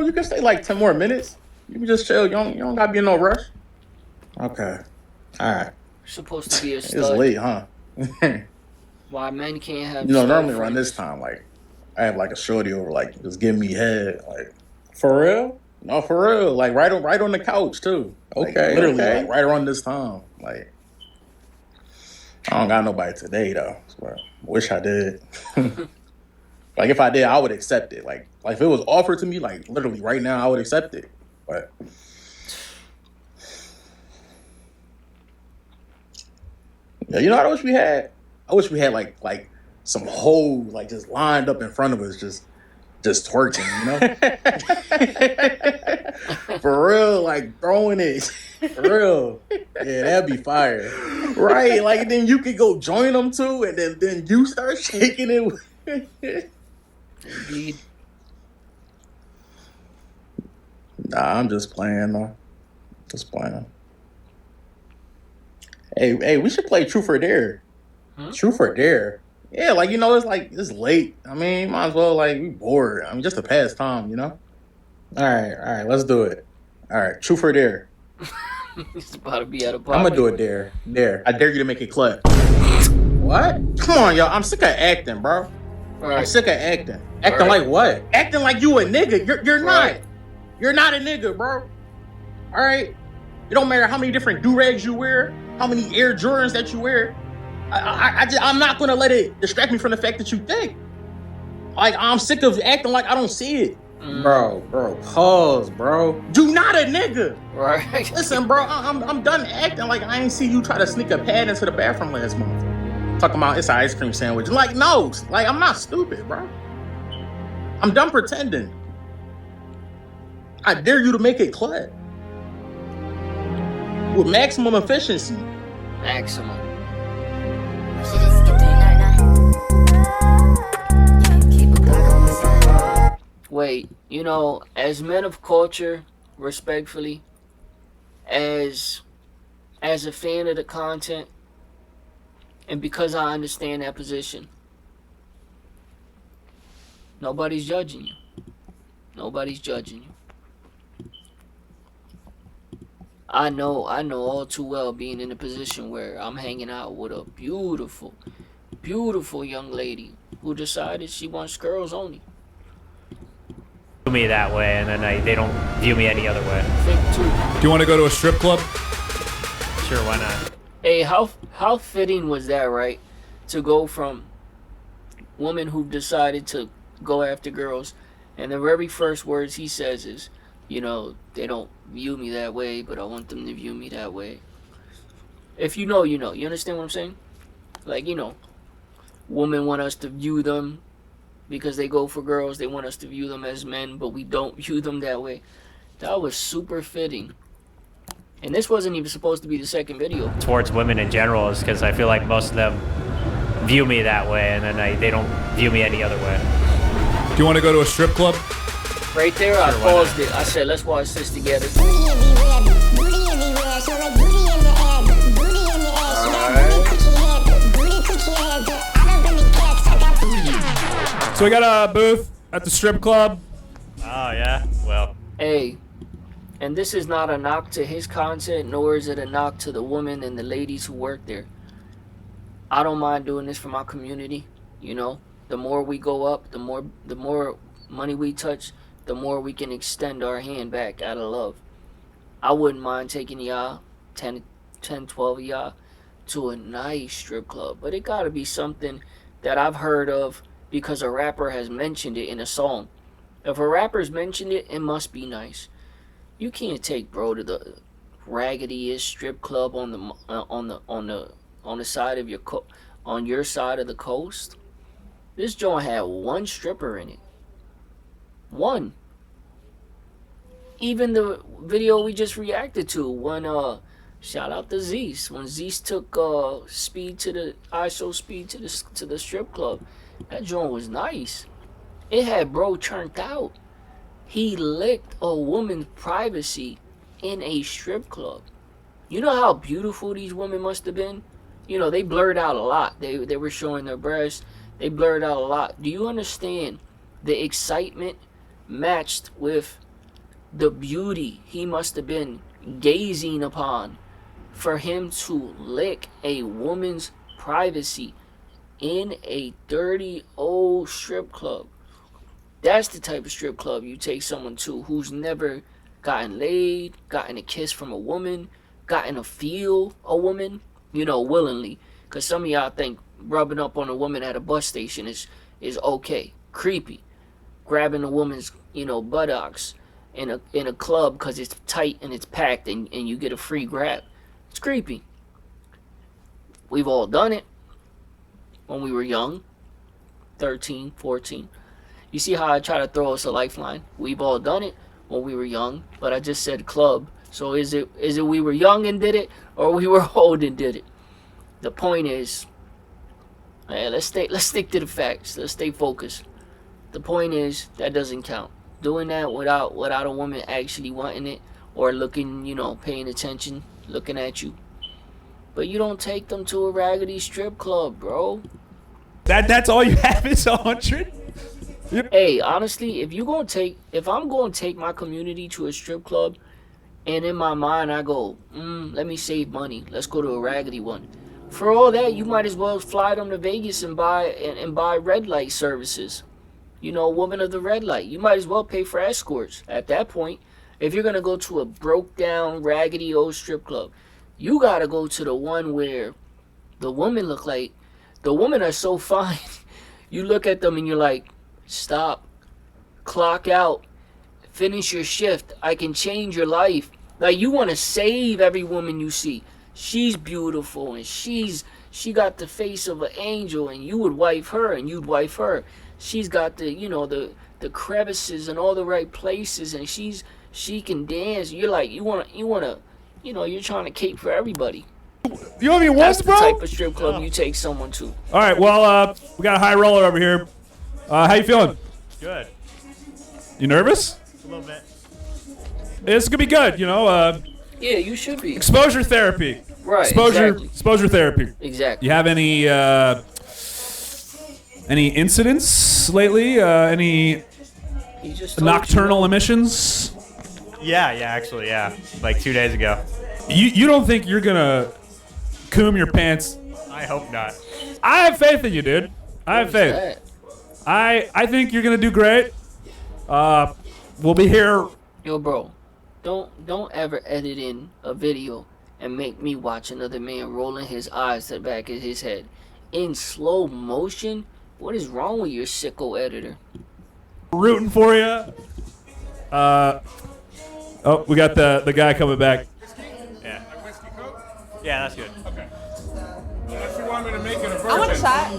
you can stay like 10 more minutes. You can just chill. You don't gotta be in no rush. Okay. All right. Supposed to be a stud. It's late, huh? Why men can't have normally around this time, like, I have like a shorty over, like, just give me head. Like, for real? No, for real. Like, right on the couch, too. Like, Okay, literally, okay. like, right around this time. Like, I don't got nobody today, though. So, wish I did. Like, if I did, I would accept it. Like if it was offered to me, like, literally right now, I would accept it. But yeah, you know what I wish we had? I wish we had like some hoes like just lined up in front of us, just twerking, you know? For real, like throwing it. For real. Yeah, that'd be fire. Right? Like then you could go join them too, and then you start shaking it. Indeed. Nah, I'm just playing though. Just playing. Hey, we should play Truth or Dare. Truth or Dare. Yeah, like, you know, it's late. I mean, might as well, like, we bored. I mean, just to pass time, you know? All right, let's do it. All right, Truth or Dare. He's about to be at a party. I'm gonna do it. Dare. I dare you to make it clap. What? Come on, y'all. I'm sick of acting, bro. Right. I'm sick of acting. Acting like what? Acting like you a nigga. You're Right. not. You're not a nigga, bro. All right? It don't matter how many different do-rags you wear, how many Air Jordans that you wear. I'm not going to let it distract me from the fact that you think. Like, I'm sick of acting like I don't see it. Bro, pause, bro. You not a nigga. Right. Listen, bro, I'm done acting like I ain't see you try to sneak a pad into the bathroom last month. Talking about it's an ice cream sandwich. Like, no. Like, I'm not stupid, bro. I'm done pretending. I dare you to make it clap. With maximum efficiency. Maximum. Wait, you know, as men of culture, respectfully, as a fan of the content, and because I understand that position, nobody's judging you. Nobody's judging you. I know all too well being in a position where I'm hanging out with a beautiful, beautiful young lady who decided she wants girls only. Me that way, and then they don't view me any other way. Think too. Do you want to go to a strip club? Sure, why not? Hey, how fitting was that, right? To go from woman who decided to go after girls, and the very first words he says is, you know, they don't view me that way, but I want them to view me that way. If you know, you know. You understand what I'm saying? Like, you know, women want us to view them because they go for girls. They want us to view them as men, but we don't view them that way. That was super fitting. And this wasn't even supposed to be the second video. Towards women in general is because I feel like most of them view me that way, and then they don't view me any other way. Do you want to go to a strip club? Right there, I paused it. I said, let's watch this together. So we got a booth at the strip club. Oh, yeah? Well. Hey, and this is not a knock to his content, nor is it a knock to the women and the ladies who work there. I don't mind doing this for my community. You know, the more we go up, the more money we touch, the more we can extend our hand back out of love. I wouldn't mind taking y'all, 10, 12 of y'all, to a nice strip club. But it gotta be something that I've heard of because a rapper has mentioned it in a song. If a rapper's mentioned it, it must be nice. You can't take bro to the raggediest strip club on the side of on your side of the coast. This joint had one stripper in it. One. Even the video we just reacted to, when shout out to Zeus, when Zeus took speed to the strip club, that joint was nice. It had bro turned out. He licked a woman's privacy in a strip club. You know how beautiful these women must have been? You know, they blurred out a lot. They were showing their breasts. They blurred out a lot. Do you understand the excitement matched with the beauty he must have been gazing upon for him to lick a woman's privacy in a dirty old strip club. That's the type of strip club you take someone to who's never gotten laid, gotten a kiss from a woman, gotten to feel a woman, willingly. Because some of y'all think rubbing up on a woman at a bus station is okay. Creepy. Grabbing a woman's, buttocks in a club because it's tight and it's packed and you get a free grab. It's creepy. We've all done it when we were young, 13, 14. You see how I try to throw us a lifeline? We've all done it when we were young, but I just said club. So is it we were young and did it, or we were old and did it? The point is, let's stick to the facts. Let's stay focused. The point is, that doesn't count. Doing that without a woman actually wanting it or looking, paying attention, looking at you. But you don't take them to a raggedy strip club, bro. That's all you have is 100? Hey, honestly, if I'm going to take my community to a strip club, and in my mind I go, let me save money. Let's go to a raggedy one. For all that, you might as well fly them to Vegas and buy red light services. Woman of the red light. You might as well pay for escorts at that point. If you're going to go to a broke down, raggedy old strip club, you got to go to the one where the women are so fine. You look at them and you're like, stop, clock out, finish your shift. I can change your life. Like, you want to save every woman you see. She's beautiful and she got the face of an angel, and you would wife her and you'd wife her. She's got the crevices in all the right places, and she can dance. You're like, you're trying to cape for everybody. You know what I mean? That's the bro? type of strip club you take someone to. All right, well, we got a high roller over here. How you feeling? Good. You nervous? A little bit. It's gonna be good, Yeah, you should be. Exposure therapy. Right. Exposure therapy. Exactly. You have any incidents lately? Any nocturnal emissions? Yeah, actually, yeah. Like 2 days ago. You don't think you're gonna coom your pants? I hope not. I have faith in you, dude. I have faith. I think you're gonna do great. We'll be here. Yo, bro, don't ever edit in a video and make me watch another man rolling his eyes to the back of his head in slow motion. What is wrong with your sicko editor? Rooting for you. Oh, we got the guy coming back. Yeah. Yeah, that's good. Okay. Unless you want me to make it a bourbon. I want a shot.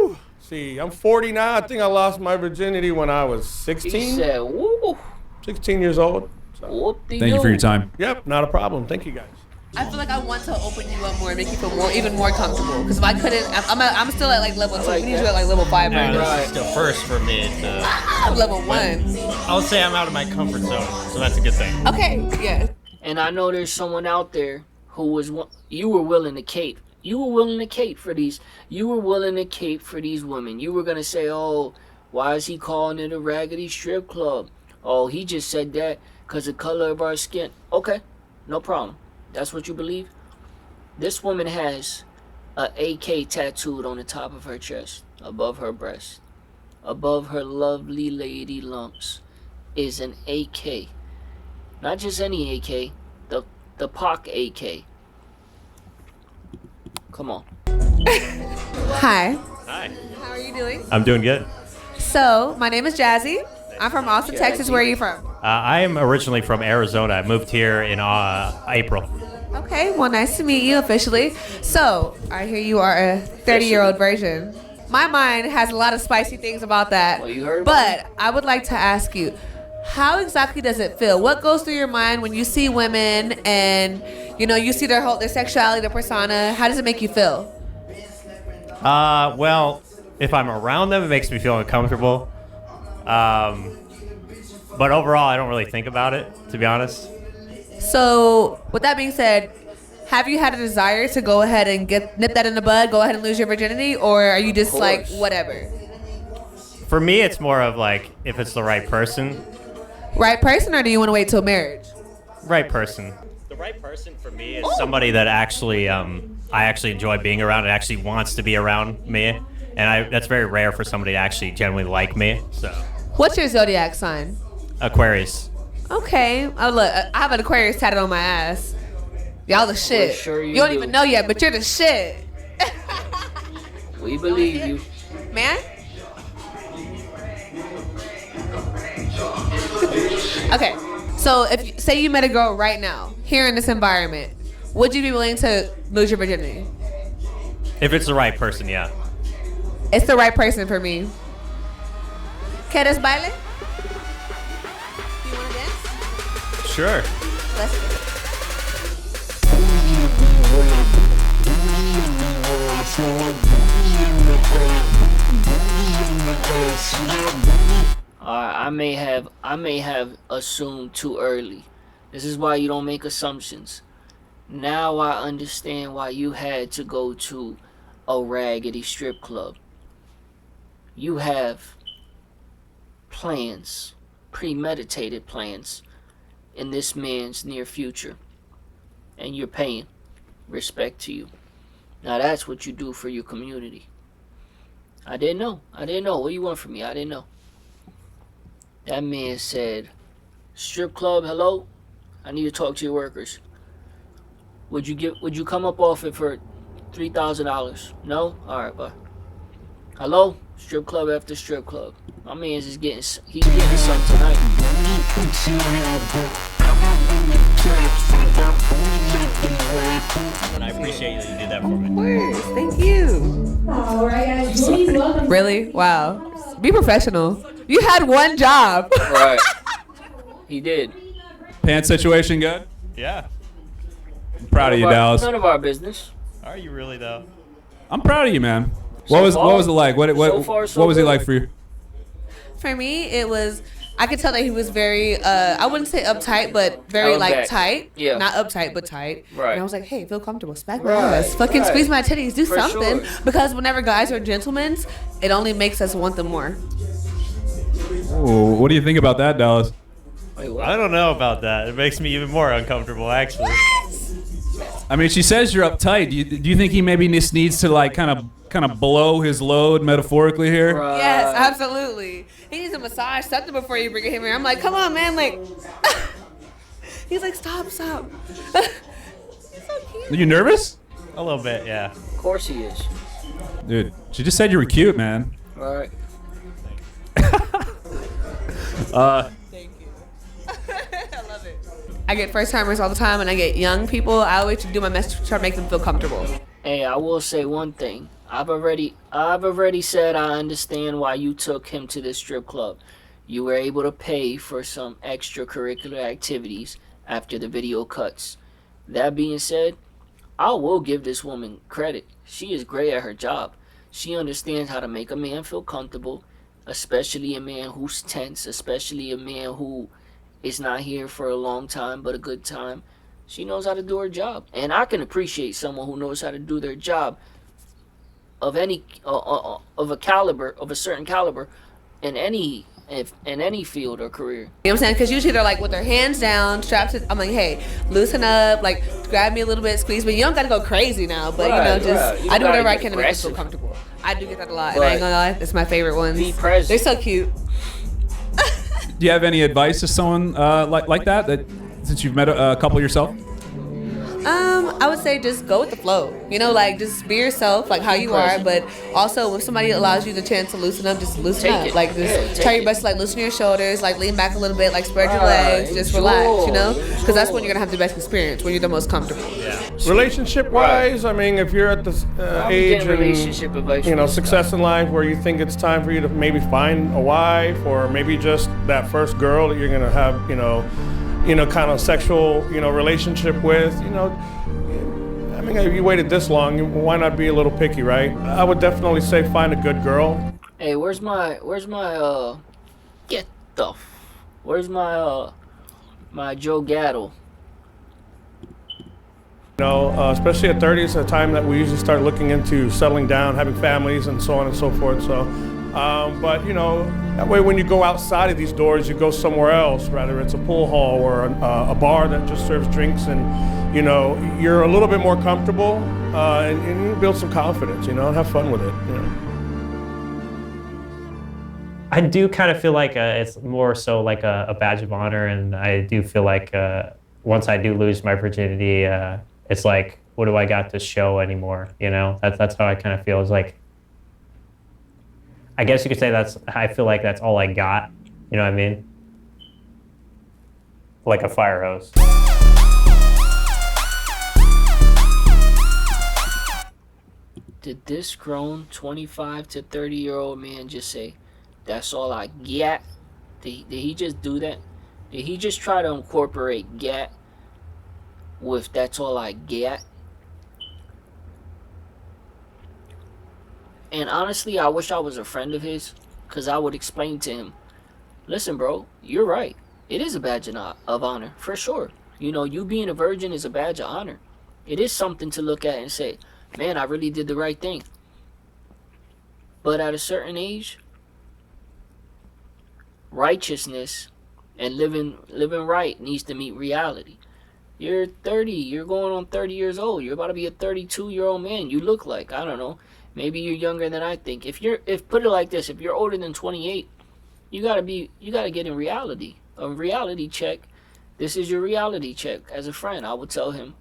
No. See, I'm 40 now. I think I lost my virginity when I was 16. He said, woo. 16 years old. So. Thank you for your time. Yep, not a problem. Thank you guys. I feel like I want to open you up more and make you feel even more comfortable. Because if I couldn't, I'm still at like level 2. We need you at like level 5 right now. This is still first for me. I'm level 1. I'll say I'm out of my comfort zone, so that's a good thing. Okay, yeah. And I know there's someone out there who you were willing to cape. You were willing to cape for these. You were willing to cape for these women. You were gonna say, "Oh, why is he calling it a raggedy strip club? Oh, he just said that because the color of our skin." Okay, no problem. That's what you believe. This woman has a AK tattooed on the top of her chest, above her breast, above her lovely lady lumps, is an AK. Not just any AK, the Pac AK. Come on. Hi. Hi. How are you doing? I'm doing good. So, my name is Jazzy. I'm from Austin, Texas. Where are you from? I am originally from Arizona. I moved here in April. Okay, well, nice to meet you officially. So, I hear you are a 30-year-old virgin. My mind has a lot of spicy things about that. Well, you heard about but I would like to ask you, how exactly does it feel? What goes through your mind when you see women and, you see their sexuality, their persona? How does it make you feel? Well, if I'm around them, it makes me feel uncomfortable. But overall, I don't really think about it, to be honest. So, with that being said, have you had a desire to go ahead and nip that in the bud, go ahead and lose your virginity, or are you just like, whatever? For me, it's more of like if it's the right person. Right person, or do you want to wait till marriage? Right person. The right person for me is somebody that actually I actually enjoy being around and actually wants to be around me. And that's very rare for somebody to actually genuinely like me. So. What's your zodiac sign? Aquarius. Okay. Oh look, I have an Aquarius tatted on my ass. Y'all the shit. Sure you don't do. even know yet, but you're the shit. We believe you. Man? Okay. So if say you met a girl right now, here in this environment, would you be willing to lose your virginity? If it's the right person, yeah. It's the right person for me. ¿Quieres baile? You wanna dance? Sure. Let's go. I may have assumed too early. This is why you don't make assumptions. Now I understand why you had to go to a raggedy strip club. You have plans, premeditated plans in this man's near future. And you're paying respect to you. Now that's what you do for your community. I didn't know. What do you want from me? I didn't know. That man said, strip club, hello? I need to talk to your workers. Would you come up off it for $3,000? No? Alright, bye. Hello? Strip club after strip club. My man's just getting some tonight. And I appreciate you that you did that for me. Words, thank you. Alright guys, please welcome. Really? Wow. Be professional. You had one job. Right. He did. Pants situation good? Yeah. I'm proud of you, Dallas. None of our business. Are you really though? I'm proud of you, man. So What was far- it like? What so far, so what was it good. like for you? For me, it was. I could tell that he was very. I wouldn't say uptight, but very Held like back. tight. Yeah. Not uptight, but tight. Right. And I was like, hey, feel comfortable. Smack my Right, ass. Fucking right. squeeze my titties. Do For something. sure. Because whenever guys are gentlemen, it only makes us want them more. Ooh, what do you think about that, Dallas? Wait, what? I don't know about that. It makes me even more uncomfortable, actually. I mean, she says you're uptight. Do you think he maybe just needs to like kind of blow his load metaphorically here? Right. Yes, absolutely. He needs a massage, something before you bring him here. I'm like, come on, man. Like, he's like, stop. He's so cute. Are you nervous? A little bit, yeah. Of course he is. Dude, she just said you were cute, man. Right. Thank you. I love it. I get first timers all the time, and I get young people. I always do my best to try to make them feel comfortable. Hey, I will say one thing. I've already said I understand why you took him to this strip club. You were able to pay for some extracurricular activities after the video cuts. That being said, I will give this woman credit. She is great at her job. She understands how to make a man feel comfortable, especially a man who's tense, especially a man who is not here for a long time but a good time. She knows how to do her job. And I can appreciate someone who knows how to do their job of any of a certain caliber in any field or career. You know what I'm saying? Because usually they're like with their hands down, strapped to. I'm like, hey, loosen up, like grab me a little bit, squeeze me. You don't gotta go crazy now, but Right, you know, right. just You I do gotta whatever I get can to make them feel aggressive. comfortable. I do get that a lot, and But I ain't gonna lie, it's my favorite ones. Be present. They're so cute. Do you have any advice to someone like that since you've met a couple yourself? I would say just go with the flow. You know, like just be yourself, like how you are. But also, if somebody allows you the chance to loosen up, just loosen Take up. it. Like just Yeah, take try your it. best to like loosen your shoulders, like lean back a little bit, like spread your Right, legs, just enjoy, relax. You know, because that's when enjoy. you're gonna have the best experience, when you're the most comfortable. Relationship wise, I mean, if you're at this I'm age getting relationship advice and from this success guy. in life where you think it's time for you to maybe find a wife or maybe just that first girl that you're gonna have, kind of sexual, relationship with, I mean, if you waited this long, why not be a little picky, right? I would definitely say find a good girl. Hey, where's my my Joe Gatto? Especially at 30, it's a time that we usually start looking into settling down, having families, and so on and so forth. So But you know, that way when you go outside of these doors, you go somewhere else, whether it's a pool hall or a bar that just serves drinks, and you know, you're a little bit more comfortable, and you build some confidence, you know, and have fun with it. You know. I do kind of feel like it's more so like a badge of honor, and I do feel like once I do lose my virginity, it's like, what do I got to show anymore? You know, that's how I kind of feel. It's like, I guess you could say I feel like that's all I got. You know what I mean? Like a fire hose. Did this grown 25 to 30-year-old man just say, "That's all I get"? Did he just do that? Did he just try to incorporate "get" with "that's all I get"? And honestly, I wish I was a friend of his, because I would explain to him, listen, bro, you're right. It is a badge of honor, for sure. You know, you being a virgin is a badge of honor. It is something to look at and say, man, I really did the right thing. But at a certain age, righteousness and living right needs to meet reality. You're 30, you're going on 30 years old. You're about to be a 32-year-old man. You look like, I don't know, maybe you're younger than I think. If put it like this, if you're older than 28, you gotta get in reality. A reality check. This is your reality check. As a friend, I would tell him,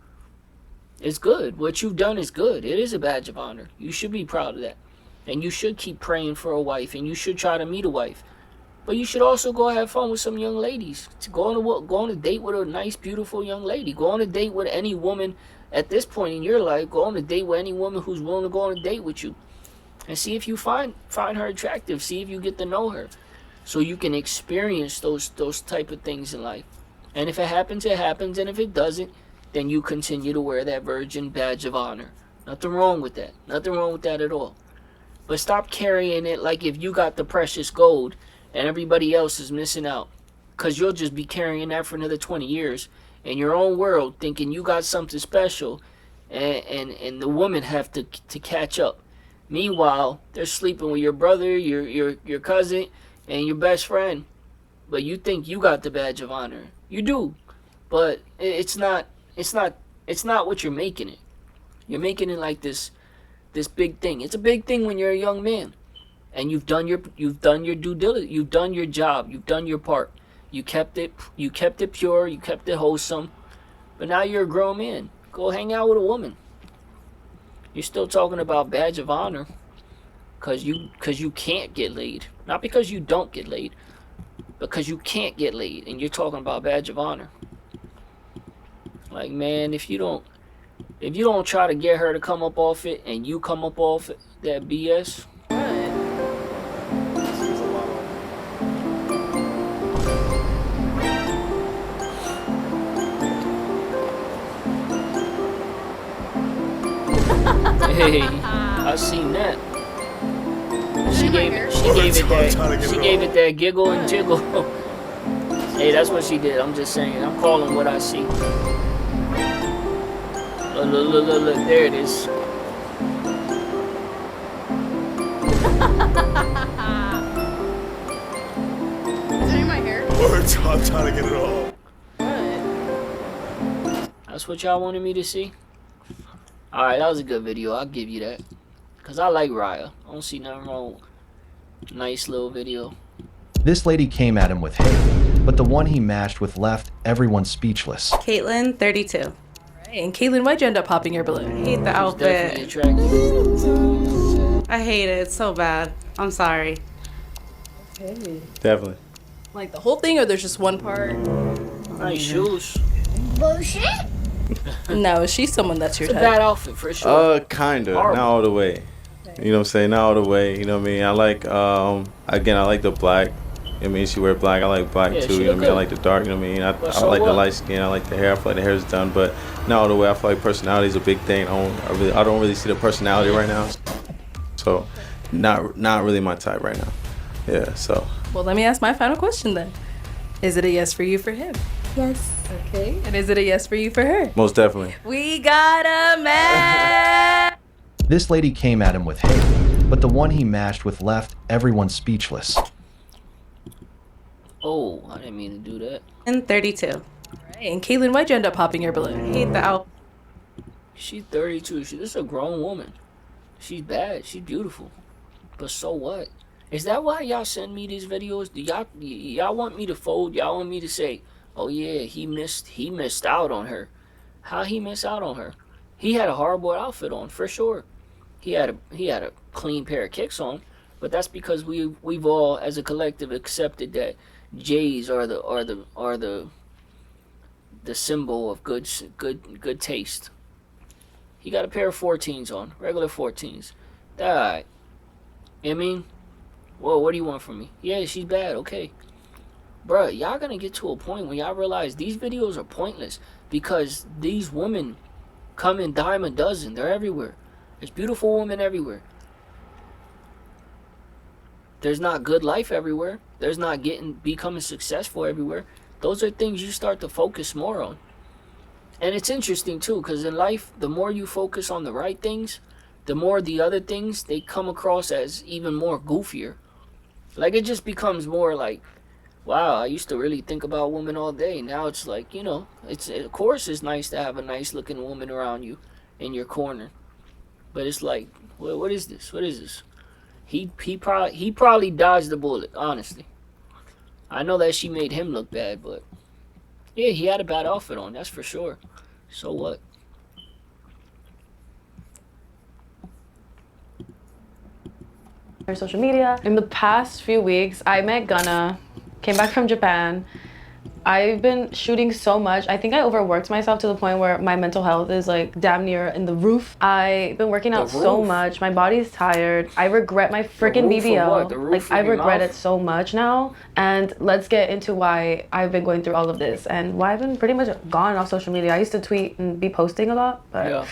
it's good. What you've done is good. It is a badge of honor. You should be proud of that. And you should keep praying for a wife, and you should try to meet a wife. But you should also go have fun with some young ladies. Go on a date with a nice, beautiful young lady. Go on a date with any woman at this point in your life. Go on a date with any woman who's willing to go on a date with you. And see if you find her attractive. See if you get to know her. So you can experience those type of things in life. And if it happens, it happens. And if it doesn't, then you continue to wear that virgin badge of honor. Nothing wrong with that. Nothing wrong with that at all. But stop carrying it like if you got the precious gold and everybody else is missing out. Because you'll just be carrying that for another 20 years in your own world, thinking you got something special, and the women have to catch up. Meanwhile, they're sleeping with your brother, your cousin, and your best friend. But you think you got the badge of honor. You do. But it's not what you're making it. You're making it like this big thing. It's a big thing when you're a young man. And you've done your due diligence. You've done your job. You've done your part. You kept it pure. You kept it wholesome. But now you're a grown man. Go hang out with a woman. You're still talking about badge of honor because you can't get laid. Not because you don't get laid, because you can't get laid, and you're talking about badge of honor. Like, man, if you don't try to get her to come up off it, and you come up off it, that BS. Hey, I seen that. She gave it that giggle and jiggle. Hey, that's what she did. I'm just saying. I'm calling what I see. Look, there it is. Is it in my hair? I'm trying to get it all. That's what y'all wanted me to see? Alright, that was a good video. I'll give you that. Because I like Raya. I don't see nothing wrong with nice little video. This lady came at him with hate, but the one he matched with left everyone speechless. Caitlin, 32. All right, and Caitlin, why'd you end up popping your balloon? I hate the outfit. I hate it. It's so bad. I'm sorry. Okay. Definitely. Like the whole thing, or there's just one part? Nice shoes. Bullshit. No, she's someone that's your type. It's a bad outfit for sure. Kinda. Not all the way. Okay. You know what I'm saying? Not all the way. You know what I mean? I like, again, I like the black. I mean, she wear black. I like black too. You know what I mean? I like the dark. You know what I mean? I like the light skin. I like the hair. I feel like the hair is done, but not all the way. I feel like personality is a big thing. I don't really see the personality right now. So, not really my type right now. Yeah. So. Well, let me ask my final question then. Is it a yes for you for him? Yes. Okay. And is it a yes for you for her? Most definitely. We got a match. This lady came at him with hate, but the one he mashed with left everyone speechless. Oh, I didn't mean to do that. And 32. Right. And Caitlin, why'd you end up popping your balloon? Hate the owl. She's 32. This is a grown woman. She's bad. She's beautiful. But so what? Is that why y'all send me these videos? Do y'all want me to fold? Y'all want me to say, oh yeah, he missed out on her. How he miss out on her? He had a hardboard outfit on, for sure. He had a clean pair of kicks on, but that's because we've all as a collective accepted that J's are the symbol of good taste. He got a pair of 14s on, regular 14s. Alright. I mean, well, what do you want from me? Yeah, she's bad, okay. Bruh, y'all gonna get to a point when y'all realize these videos are pointless because these women come in dime a dozen. They're everywhere. There's beautiful women everywhere. There's not good life everywhere. There's not becoming successful everywhere. Those are things you start to focus more on. And it's interesting too, because in life, the more you focus on the right things, the more the other things, they come across as even more goofier. Like, it just becomes more like, wow, I used to really think about women all day. Now it's like, you know, of course it's nice to have a nice looking woman around you in your corner. But it's like, what is this? What is this? He probably dodged the bullet, honestly. I know that she made him look bad, but yeah, he had a bad outfit on, that's for sure. So what? Social media. In the past few weeks, I met Gunna, came back from Japan. I've been shooting so much. I think I overworked myself to the point where my mental health is like damn near in the roof. I've been working out so much. My body's tired. I regret my freaking BBL. Like, I regret it so much now. And let's get into why I've been going through all of this and why I've been pretty much gone off social media. I used to tweet and be posting a lot, but yeah.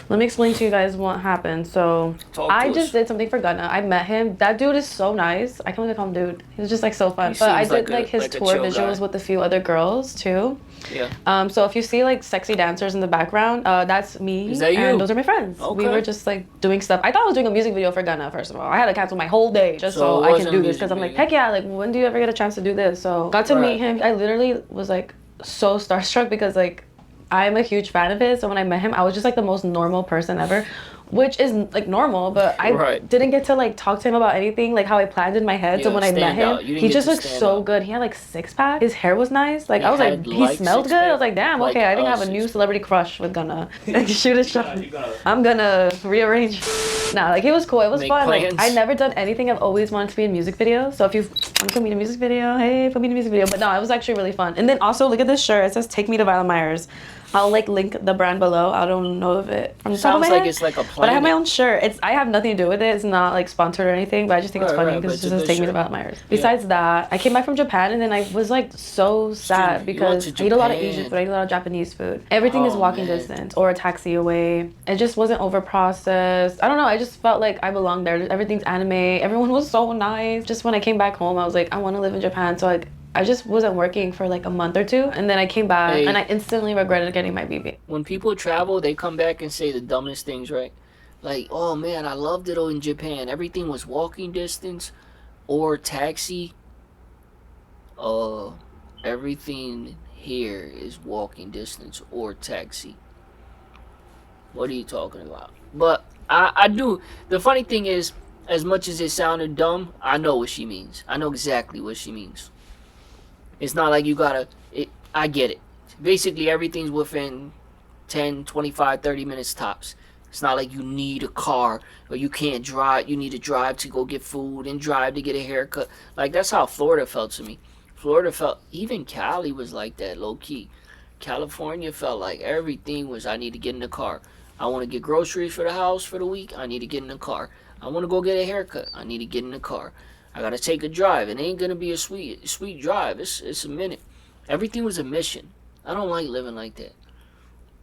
Let me explain to you guys what happened. So I just did something for Gunna. I met him. That dude is so nice. I can't believe I call him dude. He was just like so fun. But I did like his tour visuals with a few other girls too. Yeah. So if you see like sexy dancers in the background, that's me. Is that you? And those are my friends. Okay. We were just like doing stuff. I thought I was doing a music video for Gunna, first of all. I had to cancel my whole day just so I can do this because I'm like, heck yeah, like when do you ever get a chance to do this? So got to meet him. I literally was like so starstruck because like I'm a huge fan of his, so when I met him, I was just like the most normal person ever, which is like normal, but I didn't get to like talk to him about anything like how I planned in my head. So when I met him, he just looked so good. He had like 6-pack. His hair was nice. Like I was like, he smelled good. I was like, damn, okay, I think I have a new celebrity crush with Gunna. Like, shoot a shot. I'm gonna rearrange. Nah, like it was cool. It was fun. Like I never done anything. I've always wanted to be in a music video. So if you want to put me in a music video, hey, put me in a music video. But no, it was actually really fun. And then also look at this shirt. It says "Take Me to Violet Myers." I'll like link the brand below. I don't know of it from the top of my head. Sounds like it's like a planet. But I have my own shirt. I have nothing to do with it. It's not like sponsored or anything, but I just think it's funny because it just says "Take Me to Violet Myers." Besides that, I came back from Japan and then I was like so sad because I eat a lot of Asian food. I eat a lot of Japanese food. Everything is walking distance or a taxi away. It just wasn't over processed. I don't know. I just felt like I belonged there. Everything's anime. Everyone was so nice. Just when I came back home, I was like, I want to live in Japan. So like, I just wasn't working for like a month or two, and then I came back and I instantly regretted getting my BB. When people travel, they come back and say the dumbest things, right? Like, oh man, I loved it in Japan. Everything was walking distance or taxi. Everything here is walking distance or taxi. What are you talking about? But I do. The funny thing is, as much as it sounded dumb, I know what she means. I know exactly what she means. It's not like you gotta, I get it. Basically, everything's within 10, 25, 30 minutes tops. It's not like you need a car or you can't drive. You need to drive to go get food and drive to get a haircut. Like, that's how Florida felt to me. Florida felt, even Cali was like that, low key. California felt like everything was, I need to get in the car. I want to get groceries for the house for the week. I need to get in the car. I want to go get a haircut. I need to get in the car. I gotta take a drive. It ain't gonna be a sweet drive. It's a minute. Everything was a mission. I don't like living like that.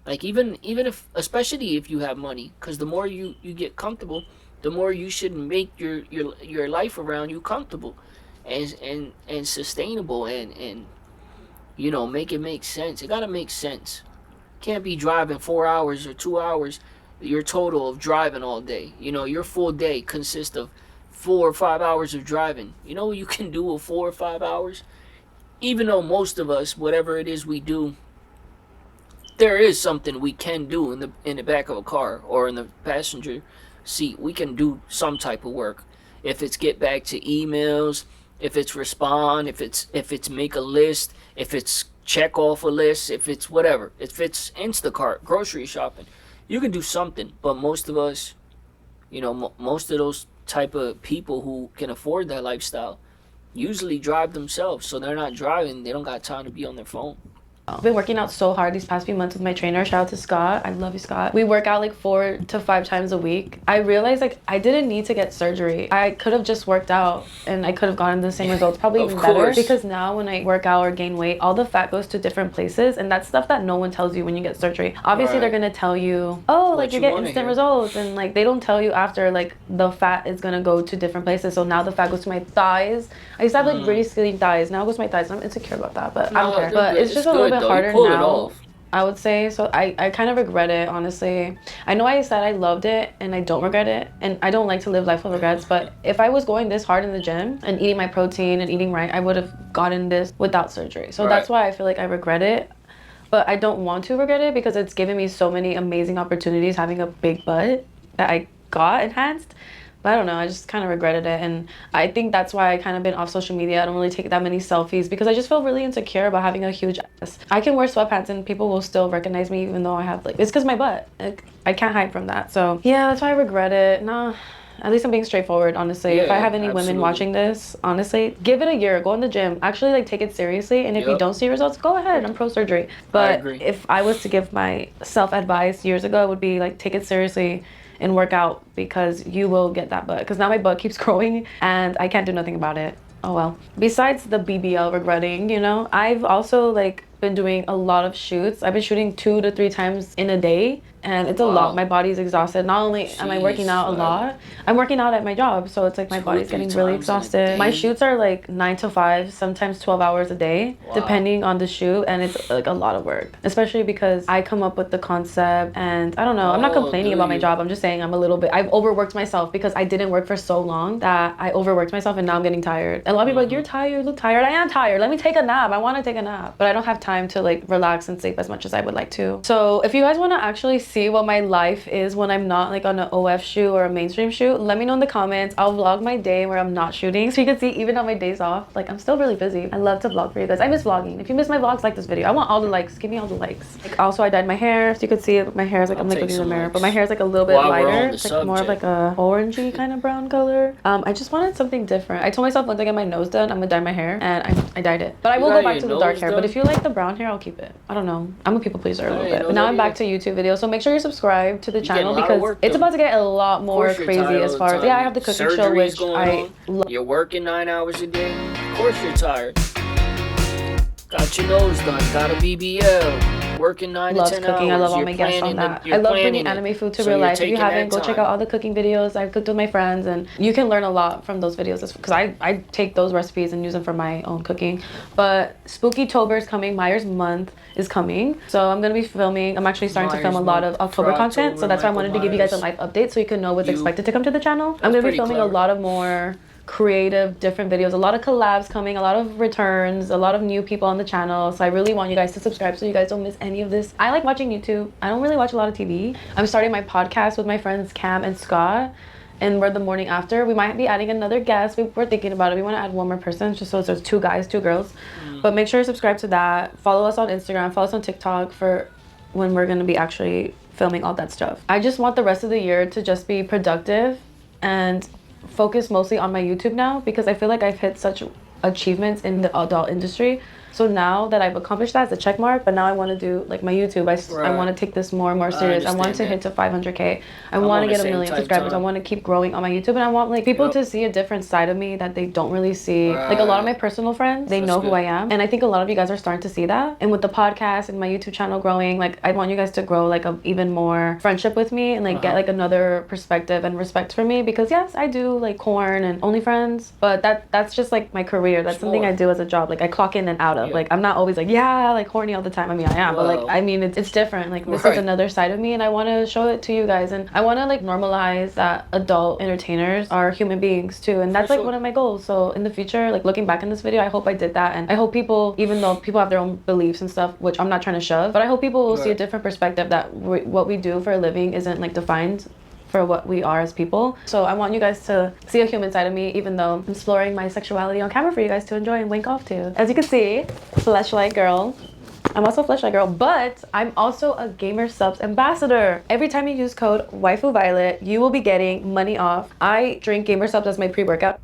Like even if, especially if you have money, because the more you get comfortable, the more you should make your life around you comfortable, and sustainable, and you know, make it make sense. It gotta make sense. Can't be driving 4 hours or 2 hours your total of driving all day. You know, your full day consists of 4 or 5 hours of driving. You know what you can do with 4 or 5 hours? Even though most of us, whatever it is we do, there is something we can do in the back of a car or in the passenger seat. We can do some type of work. If it's get back to emails, if it's respond, if it's make a list, if it's check off a list, if it's whatever, if it's Instacart, grocery shopping, you can do something. But most of us, you know, most of those type of people who can afford that lifestyle usually drive themselves, so they're not driving, they don't got time to be on their phone. I've been working out so hard these past few months with my trainer. Shout out to Scott. I love you, Scott. We work out like 4 to 5 times a week. I realized like I didn't need to get surgery. I could have just worked out and I could have gotten the same results, probably even better. Because now when I work out or gain weight, all the fat goes to different places, and that's stuff that no one tells you when you get surgery. Obviously, they're gonna tell you, oh, like you get instant results, and like they don't tell you after like the fat is gonna go to different places. So now the fat goes to my thighs. I used to have like really skinny thighs. Now it goes to my thighs. I'm insecure about that, but I don't care. But it's just a little bit harder now, I would say. So I kind of regret it, honestly. I know I said I loved it and I don't regret it, and I don't like to live life with regrets, but if I was going this hard in the gym and eating my protein and eating right, I would have gotten this without surgery. So that's why I feel like I regret it. But I don't want to regret it because it's given me so many amazing opportunities having a big butt that I got enhanced. But I don't know, I just kind of regretted it, and I think that's why I kind of been off social media. I don't really take that many selfies because I just feel really insecure about having a huge ass. I can wear sweatpants and people will still recognize me even though I have like, it's because my butt. Like, I can't hide from that. So yeah, that's why I regret it. No, at least I'm being straightforward, honestly. If I have any women watching this, honestly, give it a year, go in the gym, actually like take it seriously, and if you don't see results, go ahead, I'm pro surgery. But if I was to give myself advice years ago, it would be like, take it seriously and work out, because you will get that butt. Because now my butt keeps growing and I can't do nothing about it. Oh well. Besides the BBL regretting, you know, I've also like been doing a lot of shoots. I've been shooting 2 to 3 times in a day, and it's a lot. My body's exhausted. Not only am I working out a lot, I'm working out at my job, so it's like my body's getting really exhausted. My shoots are like 9 to 5, sometimes 12 hours a day, depending on the shoot, and it's like a lot of work, especially because I come up with the concept, and I don't know, I'm not complaining about my job, I'm just saying I've overworked myself because I didn't work for so long that I overworked myself, and now I'm getting tired. And a lot of people are like, you're tired, you look tired. I am tired, let me take a nap. I want to take a nap, but I don't have time to like relax and sleep as much as I would like to. So if you guys want to actually see what my life is when I'm not like on an OF shoot or a mainstream shoot, let me know in the comments. I'll vlog my day where I'm not shooting, so you can see even on my days off, like I'm still really busy. I love to vlog for you guys. I miss vlogging. If you miss my vlogs, like this video. I want all the likes. Give me all the likes. Like, also I dyed my hair, so you can see my hair is like, I'm like looking in the mirror, but my hair is like a little bit lighter. It's like more of like a orangey kind of brown color. I just wanted something different. I told myself once I get my nose done, I'm gonna dye my hair, and I dyed it. But I will go back to the dark hair. But if you like the brown hair, I'll keep it. I don't know. I'm a people pleaser a little bit. But now I'm back to YouTube videos, so make sure you subscribe to the channel because it's about to get a lot more crazy as far as I have the cooking show, which I love. You're working 9 hours a day. Of course you're tired. Got your nose done. Got a BBL. Working 9 to 10 cooking. hours. I love all my guests on that. I love bringing anime food to real life. If you haven't, go check out all the cooking videos I've cooked with my friends, and you can learn a lot from those videos because I take those recipes and use them for my own cooking. But Spooky-tober is coming. Myers month is coming, so I'm gonna be filming. I'm actually starting to film a lot of October content, so that's why I wanted to give you guys a live update so you can know what's expected to come to the channel. I'm gonna be filming a lot of more creative different videos, a lot of collabs coming, a lot of returns, a lot of new people on the channel, so I really want you guys to subscribe so you guys don't miss any of this. I like watching YouTube. I don't really watch a lot of TV. I'm starting my podcast with my friends Cam and Scott, and we're the morning after. We might be adding another guest. We're thinking about it. We want to add one more person, just so there's 2 guys, 2 girls. But make sure you subscribe to that. Follow us on Instagram, follow us on TikTok for when we're going to be actually filming all that stuff. I just want the rest of the year to just be productive and focus mostly on my YouTube now, because I feel like I've hit such achievements in the adult industry. So now that I've accomplished that, it's a check mark, but now I want to do like my YouTube. I want to take this more and more serious. I want to hit to 500K. I want to get 1 million subscribers. I want to keep growing on my YouTube, and I want like people to see a different side of me that they don't really see. Like a lot of my personal friends, they know who I am, and I think a lot of you guys are starting to see that. And with the podcast and my YouTube channel growing, like I want you guys to grow like a even more friendship with me and like get like another perspective and respect for me, because yes, I do like corn and OnlyFriends, but that's just like my career. weird. That's something I do as a job. Like I clock in and out of. Like I'm not always like, yeah, like horny all the time. I mean, I am, but like, I mean, it's different. Like this is another side of me, and I want to show it to you guys. And I want to like normalize that adult entertainers are human beings too. And that's like one of my goals. So in the future, like looking back in this video, I hope I did that. And I hope people, even though people have their own beliefs and stuff, which I'm not trying to shove, but I hope people will see a different perspective that what we do for a living isn't like defined for what we are as people. So I want you guys to see a human side of me, even though I'm exploring my sexuality on camera for you guys to enjoy and wink off to. As you can see, fleshlight girl. I'm also a fleshlight girl, but I'm also a Gamer Subs ambassador. Every time you use code WaifuViolet, you will be getting money off. I drink Gamer Subs as my pre-workout.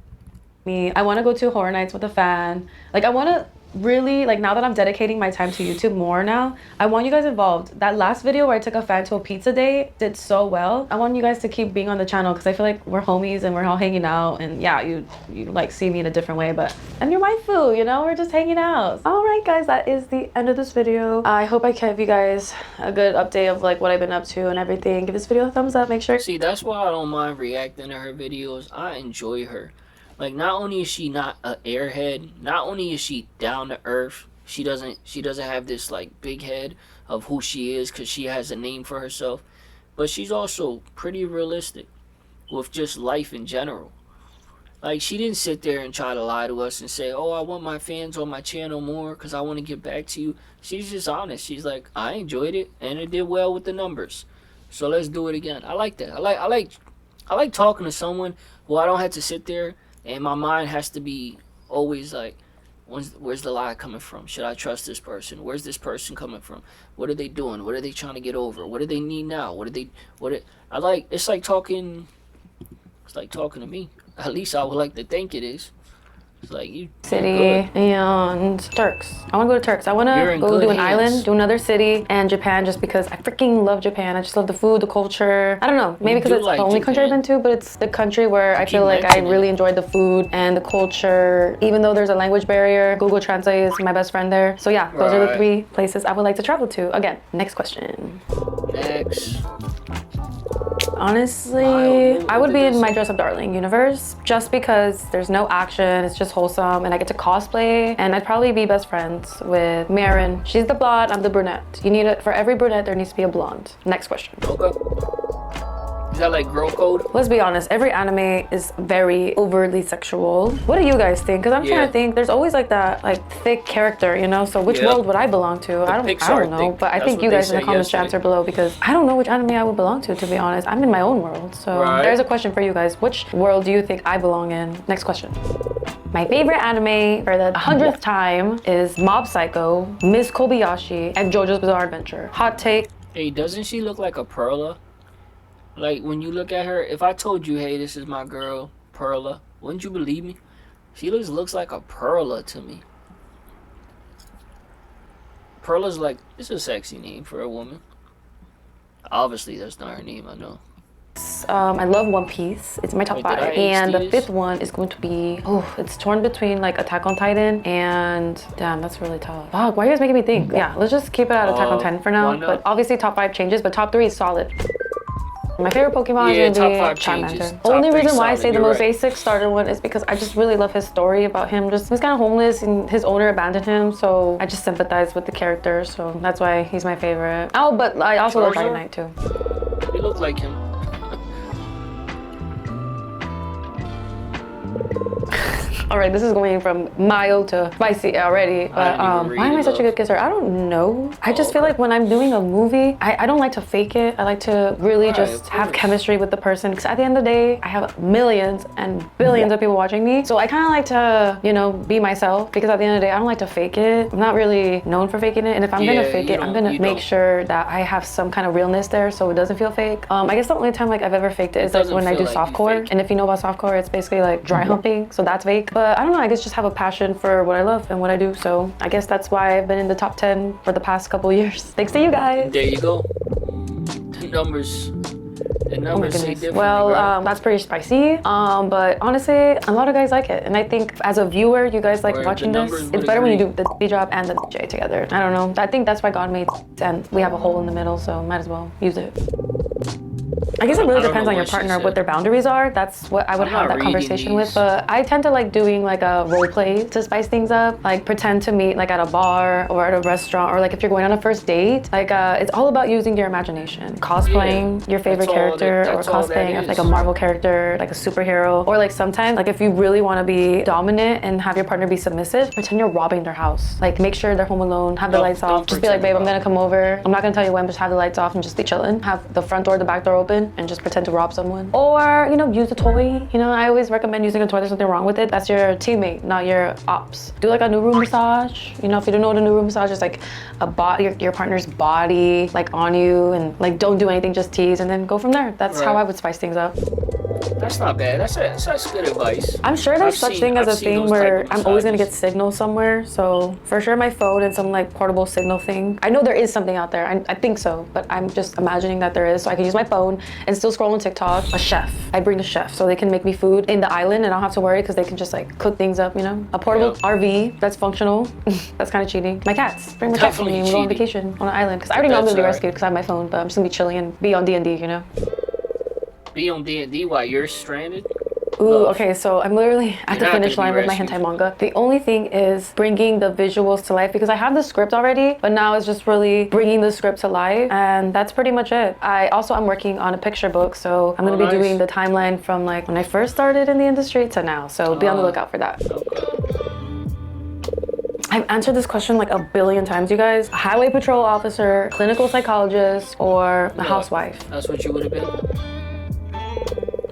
I want to go to horror nights with a fan. Like I want to really, like now that I'm dedicating my time to YouTube more now, I want you guys involved. That last video where I took a fan to a pizza date did so well. I want you guys to keep being on the channel because I feel like we're homies and we're all hanging out, and yeah, you like see me in a different way, but and you're waifu, you know, we're just hanging out. All right guys, that is the end of this video. I hope I gave you guys a good update of like what I've been up to and everything. Give this video a thumbs up, make sure. See, that's why I don't mind reacting to her videos. I enjoy her. Like, not only is she not an airhead, not only is she down to earth, she doesn't have this like big head of who she is because she has a name for herself, but she's also pretty realistic with just life in general. Like, she didn't sit there and try to lie to us and say, oh, I want my fans on my channel more because I want to get back to you. She's just honest. She's like, I enjoyed it and it did well with the numbers, so let's do it again. I like that. I like talking to someone who I don't have to sit there and my mind has to be always like, where's the lie coming from? Should I trust this person? Where's this person coming from? What are they doing? What are they trying to get over? What do they need now? It's like talking to me. At least I would like to think it is. It's like you city and Turks. I want to go to Turks. I want to go do an island, do another city, and Japan, just because I freaking love Japan. I just love the food, the culture. I don't know, maybe because it's the only country I've been to, but it's the country where I feel like I really enjoyed the food and the culture. Even though there's a language barrier, Google Translate is my best friend there. So yeah, those are the 3 places I would like to travel to. Again, next question. Next. Honestly, I would be in my Dress Up Darling universe just because there's no action, it's just wholesome, and I get to cosplay, and I'd probably be best friends with Marin. She's the blonde, I'm the brunette. You need it for every brunette, there needs to be a blonde. Next question. Okay. Is that like girl code? Let's be honest, every anime is very overtly sexual. What do you guys think? Because I'm trying to think, there's always like that like thick character, you know? So which world would I belong to? I don't know, but I think you guys in the comments should answer below because I don't know which anime I would belong to be honest. I'm in my own world. So there's a question for you guys. Which world do you think I belong in? Next question. My favorite anime for the 100th time is Mob Psycho, Miss Kobayashi, and JoJo's Bizarre Adventure. Hot take. Hey, doesn't she look like a Perla? Like, when you look at her, if I told you, hey, this is my girl, Perla, wouldn't you believe me? She looks like a Perla to me. Perla's like, it's a sexy name for a woman. Obviously, that's not her name, I know. I love One Piece. It's my top 5. And the 5th one is going to be, it's torn between like Attack on Titan and, damn, that's really tough. Fuck, why are you guys making me think? Yeah, let's just keep it at Attack on Titan for now. But obviously top 5 changes, but top 3 is solid. My favorite Pokemon is going to be Charmander. Only reason why I say the most basic starter one is because I just really love his story about him. He's kind of homeless and his owner abandoned him, so I just sympathize with the character, so that's why he's my favorite. Oh, but I also love Dragon Knight too. You look like him. All right, this is going from mild to spicy already. But why am I such a good kisser? I don't know. I just feel like when I'm doing a movie, I don't like to fake it. I like to really just have chemistry with the person. Because at the end of the day, I have millions and billions of people watching me. So I kind of like to, you know, be myself. Because at the end of the day, I don't like to fake it. I'm not really known for faking it. And if I'm gonna fake it, I'm gonna make sure that I have some kind of realness there so it doesn't feel fake. I guess the only time like I've ever faked it is like when I do softcore. And if you know about softcore, it's basically like dry humping. So that's fake. But I don't know, I guess just have a passion for what I love and what I do. So I guess that's why I've been in the top 10 for the past couple years. Thanks to you guys. There you go. The numbers say different. Well, that's pretty spicy. But honestly, a lot of guys like it. And I think as a viewer, you guys like watching this. It's better when you do the B job and the J together. I don't know. I think that's why God made and we have a hole in the middle, so might as well use it. I guess it really I don't depends know on your what she partner, said. what their boundaries are. That's what I would I'm have not that reading conversation with. these. But I tend to like doing like a role play to spice things up. Like pretend to meet like at a bar or at a restaurant, or like if you're going on a first date. Like it's all about using your imagination. Cosplaying your favorite character, or cosplaying like a Marvel character, like a superhero. Or like sometimes, like if you really want to be dominant and have your partner be submissive, pretend you're robbing their house. Like make sure they're home alone, have the lights off. Just be like, babe, I'm gonna come over. I'm not gonna tell you when, but just have the lights off and just be chilling. Have the front door, the back door open, and just pretend to rob someone. Or, you know, use a toy. You know, I always recommend using a toy. There's nothing wrong with it. That's your teammate, not your ops. Do like a new room massage. You know, if you don't know what a new room massage is, like your partner's body, like on you, and like don't do anything, just tease, and then go from there. That's how I would spice things up. That's not bad. That's good advice. I'm sure there's such thing as a thing where I'm always gonna get signal somewhere. So for sure my phone and some like portable signal thing. I know there is something out there. I think so, but I'm just imagining that there is. So I can use my phone and still scroll on TikTok. A chef. I bring a chef so they can make me food in the island and I don't have to worry because they can just like cook things up, you know? A portable RV that's functional. That's kind of cheating. My cats. Bring my cats with me and we go on vacation on an island. Because I already know I'm gonna be rescued because I have my phone, but I'm just gonna be chilling and be on D&D, you know? Be on D&D while you're stranded? Ooh, okay, so I'm literally at the finish line with my hentai manga. The only thing is bringing the visuals to life, because I have the script already, but now it's just really bringing the script to life, and that's pretty much it. I'm working on a picture book, so I'm gonna be doing the timeline from like when I first started in the industry to now, so be on the lookout for that. I've answered this question like a billion times, you guys. A highway patrol officer, clinical psychologist, or a housewife. That's what you would have been?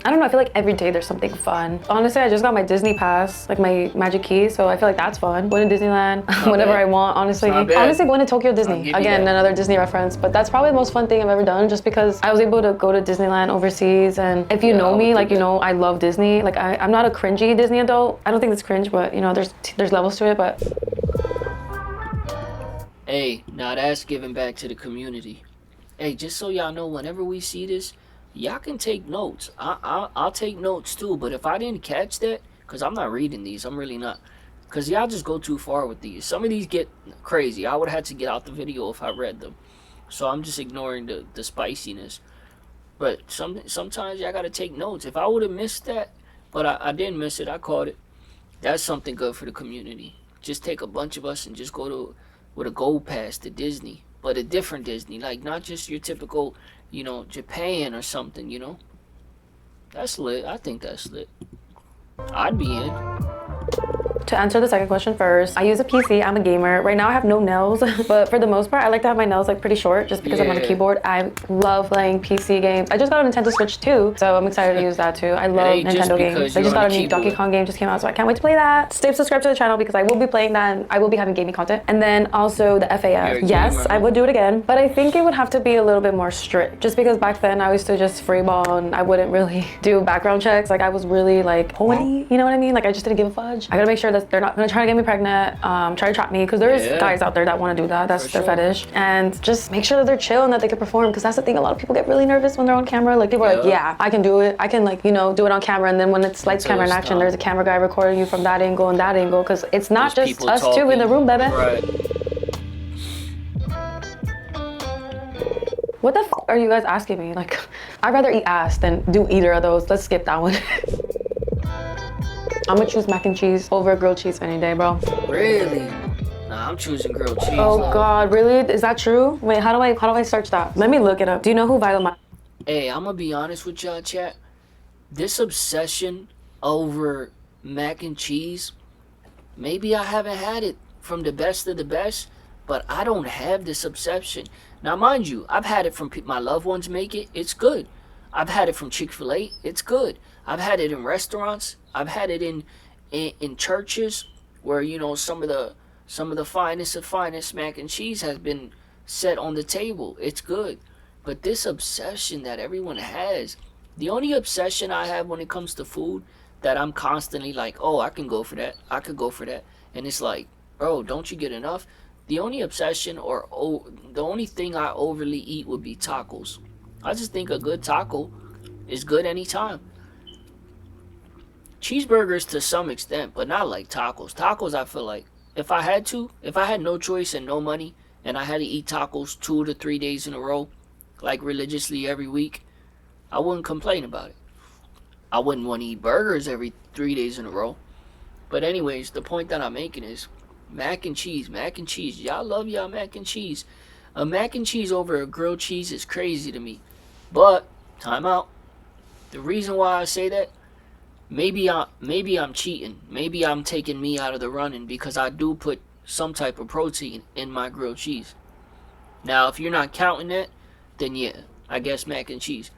I don't know, I feel like every day there's something fun. Honestly, I just got my Disney pass, like my Magic Key, so I feel like that's fun. Going to Disneyland whenever I want, honestly. Honestly, going to Tokyo Disney. Again, another Disney reference, but that's probably the most fun thing I've ever done just because I was able to go to Disneyland overseas, and if you know me, like, you know, I love Disney. Like, I'm not a cringy Disney adult. I don't think it's cringe, but, you know, there's levels to it, but... Hey, now that's giving back to the community. Hey, just so y'all know, whenever we see this, y'all can take notes. I'll take notes too, but if I didn't catch that, because I'm not reading these, I'm really not, because y'all just go too far with these. Some of these get crazy. I would have had to get out the video if I read them, so I'm just ignoring the spiciness. But sometimes y'all gotta take notes. If I would have missed that, but I didn't miss it, I caught it. That's something good for the community. Just take a bunch of us and just go to with a gold pass to Disney, but a different Disney, like not just your typical, you know, Japan or something, you know. That's lit. I think that's lit. I'd be in. To answer the second question first, I use a PC, I'm a gamer. Right now I have no nails, but for the most part, I like to have my nails like pretty short just because I'm on a keyboard. I love playing PC games. I just got a Nintendo Switch too, so I'm excited to use that too. I love Nintendo games. They just got a new Donkey Kong game just came out, so I can't wait to play that. Stay subscribed to the channel because I will be playing that and I will be having gaming content. And then also the FAF. Yes, I would do it again, but I think it would have to be a little bit more strict just because back then I used to just freeball and I wouldn't really do background checks. Like I was really like horny, you know what I mean? Like I just didn't give a fudge. I gotta make sure that they're not gonna try to get me pregnant, try to trap me, because there's guys out there that want to do that. That's their fetish. And just make sure that they're chill and that they can perform, because that's the thing. A lot of people get really nervous when they're on camera. Like people are like, yeah, I can do it. I can, like, you know, do it on camera. And then when it's lights, camera, and action, there's a camera guy recording you from that angle and that angle, because it's not just us two in the room, baby. Right. What the f are you guys asking me? Like, I'd rather eat ass than do either of those. Let's skip that one. I'm gonna choose mac and cheese over grilled cheese any day, bro. Really? Nah, I'm choosing grilled cheese. Oh God, really? Is that true? Wait, how do I search that? Let me look it up. Do you know who Violet? Hey, I'm gonna be honest with y'all, chat. This obsession over mac and cheese, maybe I haven't had it from the best of the best, but I don't have this obsession. Now, mind you, I've had it from my loved ones make it. It's good. I've had it from Chick-fil-A. It's good. I've had it in restaurants. I've had it in churches where, you know, some of the finest of finest mac and cheese has been set on the table. It's good. But this obsession that everyone has, the only obsession I have when it comes to food that I'm constantly like, oh, I can go for that. I could go for that. And it's like, bro, don't you get enough? The only obsession or the only thing I overly eat would be tacos. I just think a good taco is good anytime. Cheeseburgers to some extent, but not like tacos. Tacos, I feel like if I had no choice and no money, and I had to eat tacos 2 to 3 days in a row, like religiously every week, I wouldn't complain about it. I wouldn't want to eat burgers every 3 days in a row. But anyways, the point that I'm making is mac and cheese. Y'all love y'all mac and cheese. A mac and cheese over a grilled cheese is crazy to me. But, time out. The reason why I say that, maybe I'm cheating. Maybe I'm taking me out of the running because I do put some type of protein in my grilled cheese. Now, if you're not counting that, then yeah, I guess mac and cheese.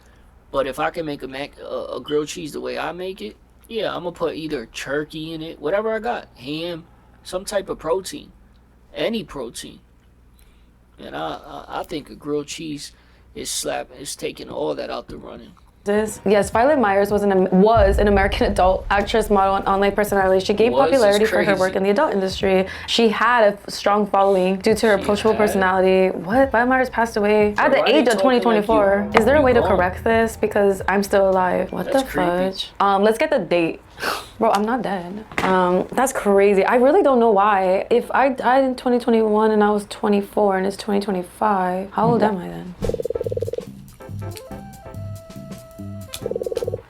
But if I can make a grilled cheese the way I make it, yeah, I'm going to put either turkey in it, whatever I got, ham, some type of protein, any protein. And I think a grilled cheese is taking all that out the running. Yes, Violet Myers was an American adult actress, model, and online personality. She gained popularity for her work in the adult industry. She had a strong following due to her approachable personality. What? Violet Myers passed away at the age of 2024. Is there a way to correct this? Because I'm still alive. What the fudge? Let's get the date. Bro, I'm not dead. That's crazy. I really don't know why. If I died in 2021 and I was 24 and it's 2025, how old am I then?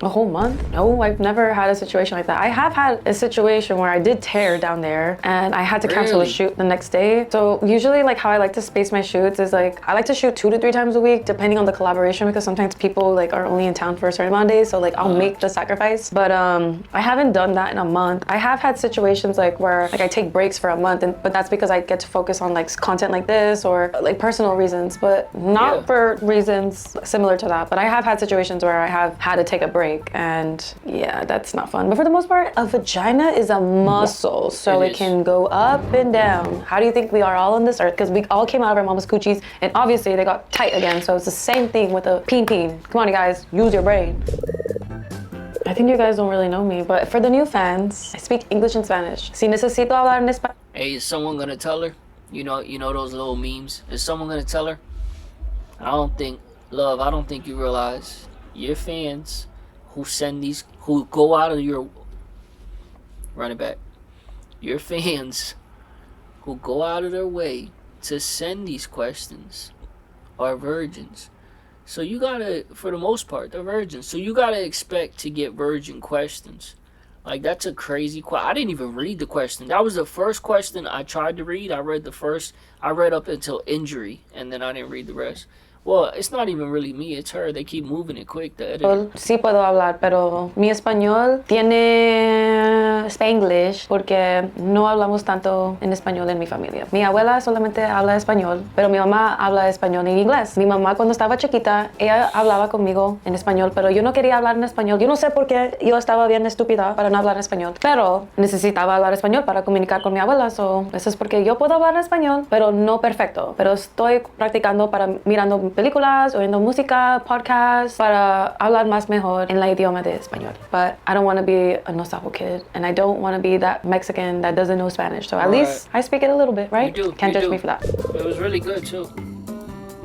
A whole month? No, I've never had a situation like that. I have had a situation where I did tear down there and I had to cancel a shoot the next day. So usually like how I like to space my shoots is like, I like to shoot 2 to 3 times a week depending on the collaboration because sometimes people like are only in town for a certain amount of days. So like I'll make the sacrifice. But I haven't done that in a month. I have had situations like where like I take breaks for a month but that's because I get to focus on like content like this or like personal reasons, but not for reasons similar to that. But I have had situations where I have had to take a break. And yeah, that's not fun. But for the most part, a vagina is a muscle, so it can go up and down. How do you think we are all on this earth? Because we all came out of our mama's coochies, and obviously they got tight again. So it's the same thing with a peen. Come on, you guys, use your brain. I think you guys don't really know me, but for the new fans, I speak English and Spanish. Si necesito hablar en español. Hey, is someone gonna tell her? You know those little memes? Is someone gonna tell her? I don't think you realize your fans who go out of your your fans who go out of their way to send these questions are virgins. So you gotta, for the most part, they're virgins. So you gotta expect to get virgin questions. Like, that's a crazy question. I didn't even read the question. That was the first question I tried to read. I read up until injury, and then I didn't read the rest. Well, it's not even really me, it's her. They keep moving it quick, the editor. Sí puedo hablar, pero mi español tiene Spanglish porque no hablamos tanto en español en mi familia. Mi abuela solamente habla español, pero mi mamá habla español en inglés. Mi mamá cuando estaba chiquita, ella hablaba conmigo en español, pero yo no quería hablar en español. Yo no sé por qué yo estaba bien estúpida para no hablar español, pero necesitaba hablar español para comunicar con mi abuela. So, eso es porque yo puedo hablar español, pero no perfecto. Pero estoy practicando para mirando películas, oyendo música, podcasts, para hablar más mejor en la idioma de español. But I don't want to be a no sapo kid, and I don't want to be that Mexican that doesn't know Spanish. So at least I speak it a little bit, right? You do. Can't judge me for that. It was really good too.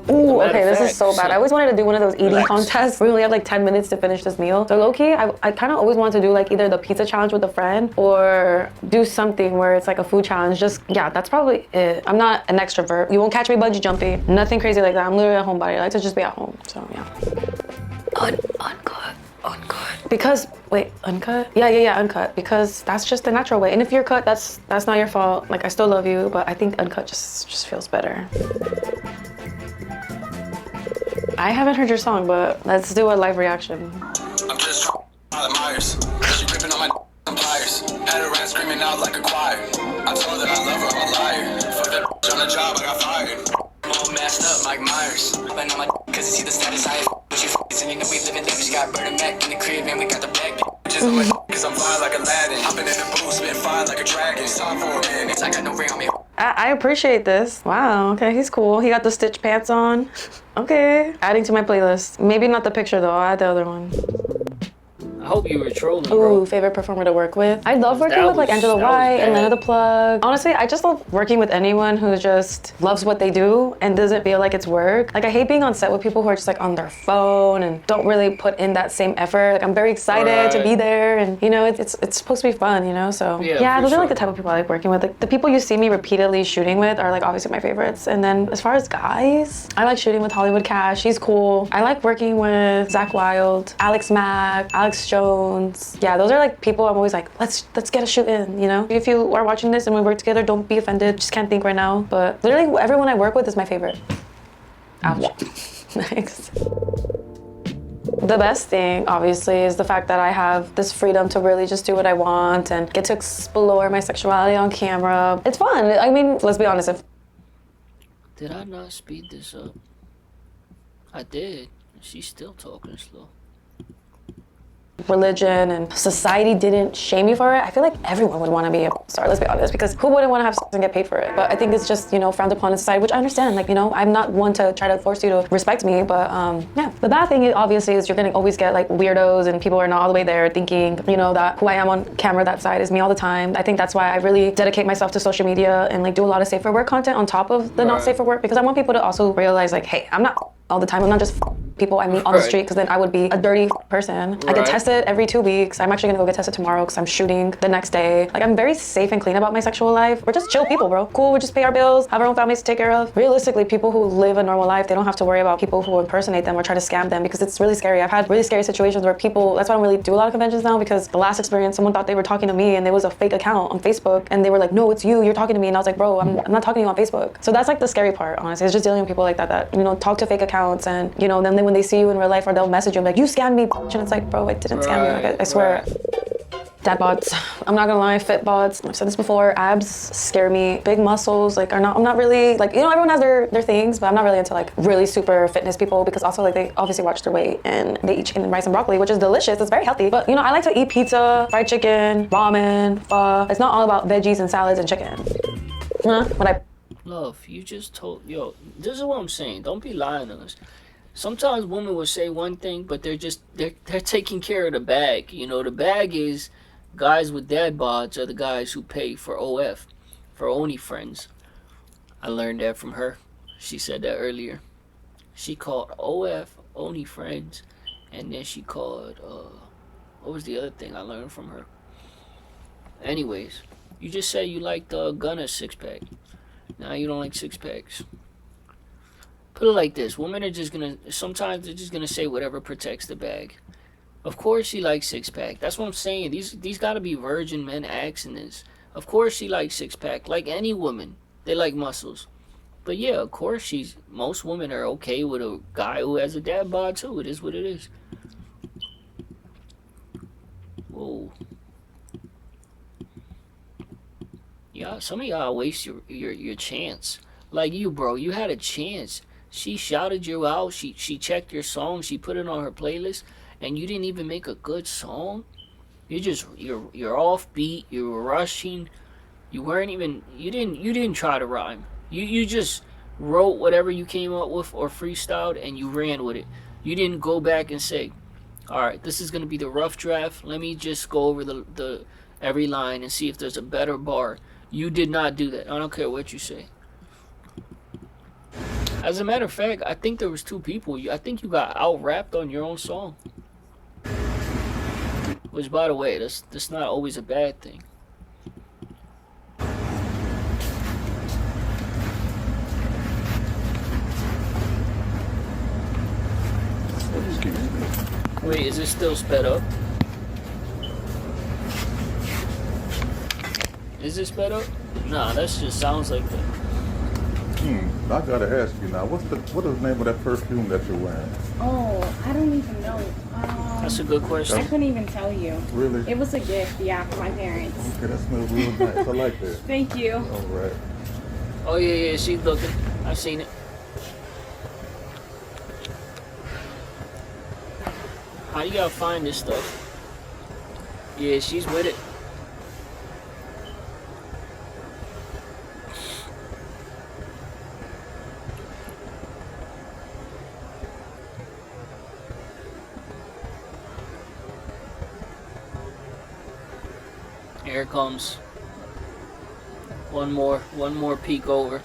Ooh, okay, this is so bad. I always wanted to do one of those eating contests. We only have like 10 minutes to finish this meal. So low-key, I kind of always wanted to do like either the pizza challenge with a friend or do something where it's like a food challenge. Just, yeah, that's probably it. I'm not an extrovert. You won't catch me bungee jumping. Nothing crazy like that. I'm literally a homebody. I like to just be at home, so yeah. Uncut. Because, wait, uncut? Yeah, uncut. Because that's just the natural way. And if you're cut, that's not your fault. Like, I still love you, but I think uncut just feels better. I haven't heard your song, but let's do a live reaction. I'm just Myers. She gripping on my pliers. Had her ass screaming out like a choir. I told her that I love her, I'm a liar. Fuck that bitch on the job, I got fired. I'm all messed up, Mike Myers. But on my cause you see the status I have. But you and you know we living lavish. Got Bird and Mac in the crib, and we got the black bitches on my cause I'm fly like Aladdin. Hopping in the booth, spit fire like a dragon. It's time for a minute. I got no ring on me. I appreciate this. Wow, okay, he's cool. He got the stitch pants on. Okay, adding to my playlist. Maybe not the picture though, I'll add the other one. I hope you were trolling, Ooh, bro. favorite performer to work with? I love working That with like was- Angela that was White, bad. Atlanta the Plug. Honestly, I just love working with anyone who just loves what they do and doesn't feel like it's work. Like I hate being on set with people who are just like on their phone and don't really put in that same effort. Like I'm very excited to be there, and you know, it's supposed to be fun, you know. So Yeah, those for are like sure. the type of people I like working with. Like the people you see me repeatedly shooting with are like obviously my favorites. And then as far as guys, I like shooting with Hollywood Cash. He's cool. I like working with Zach Wilde, Alex Mack, Alex Jones. Yeah, those are like people I'm always like, let's get a shoot in, you know? If you are watching this and we work together, don't be offended. Just can't think right now. But literally everyone I work with is my favorite. Ouch. Thanks. The best thing, obviously, is the fact that I have this freedom to really just do what I want and get to explore my sexuality on camera. It's fun. I mean, let's be honest. Did I not speed this up? I did. She's still talking slow. Religion and society didn't shame you for it, I feel like everyone would want to be a star, let's be honest, because who wouldn't want to have sex and get paid for it? But I think it's just, you know, frowned upon in society, which I understand. Like, you know, I'm not one to try to force you to respect me, but yeah. The bad thing obviously is you're gonna always get like weirdos and people are not all the way there thinking, you know, that who I am on camera, that side is me all the time. I think that's why I really dedicate myself to social media and like do a lot of safe for work content on top of the not safe for work, because I want people to also realize like, hey, I'm not all the time. I'm not just people I meet on the street, because then I would be a dirty person. I get tested every 2 weeks. I'm actually gonna go get tested tomorrow because I'm shooting the next day. Like I'm very safe and clean about my sexual life. We're just chill people, bro. Cool, we just pay our bills, have our own families to take care of. Realistically, people who live a normal life, they don't have to worry about people who impersonate them or try to scam them, because it's really scary. I've had really scary situations where people, that's why I don't really do a lot of conventions now, because the last experience, someone thought they were talking to me and there was a fake account on Facebook and they were like, no, it's you're talking to me. And I was like, bro, I'm not talking to you on Facebook. So that's like the scary part, honestly. It's just dealing with people like that, you know, talk to fake accounts, and you know, then when they see you in real life, or they'll message you like, you scammed me, bitch. And it's like, bro, I didn't scam you. Like, I swear. Dad bods. I'm not gonna lie, fit bods. I've said this before, abs scare me. Big muscles, like, I'm not really, like, you know, everyone has their things, but I'm not really into like really super fitness people, because also like they obviously watch their weight and they eat chicken and rice and broccoli, which is delicious. It's very healthy. But you know, I like to eat pizza, fried chicken, ramen, pho. It's not all about veggies and salads and chicken. When I Love, you just told, yo, this is what I'm saying. Don't be lying to us. Sometimes women will say one thing, but they're taking care of the bag. You know, the bag is guys with dad bods are the guys who pay for OF, for Only Friends. I learned that from her. She said that earlier. She called OF Only Friends, and then she called, what was the other thing I learned from her? Anyways, you just said you liked Gunna's six-pack. Now you don't like six-packs. Put it like this, women are just gonna, sometimes they're just gonna say whatever protects the bag. Of course she likes six-pack. That's what I'm saying. These gotta be virgin men asking this. Of course she likes six-pack. Like any woman, they like muscles. But yeah, of course most women are okay with a guy who has a dad bod too. It is what it is. Whoa. Yeah, some of y'all waste your chance. Like you, bro, you had a chance. She shouted you out. She checked your song. She put it on her playlist, and you didn't even make a good song. You're off beat. You were rushing. You weren't even. You didn't try to rhyme. You just wrote whatever you came up with or freestyled, and you ran with it. You didn't go back and say, all right, this is gonna be the rough draft. Let me just go over the every line and see if there's a better bar. You did not do that. I don't care what you say. As a matter of fact, I think there was two people. I think you got out-rapped on your own song. Which, by the way, that's not always a bad thing. Wait, is it still sped up? Is it sped up? Nah, that just sounds like that. I gotta ask you now, what is the name of that perfume that you're wearing? Oh, I don't even know. That's a good question. I couldn't even tell you. Really? It was a gift, yeah, from my parents. Okay, that smells real nice. I like that. Thank you. All right. Oh yeah, she's looking. I've seen it. How you gotta find this stuff? Yeah, she's with it. Here it comes. One more peek over.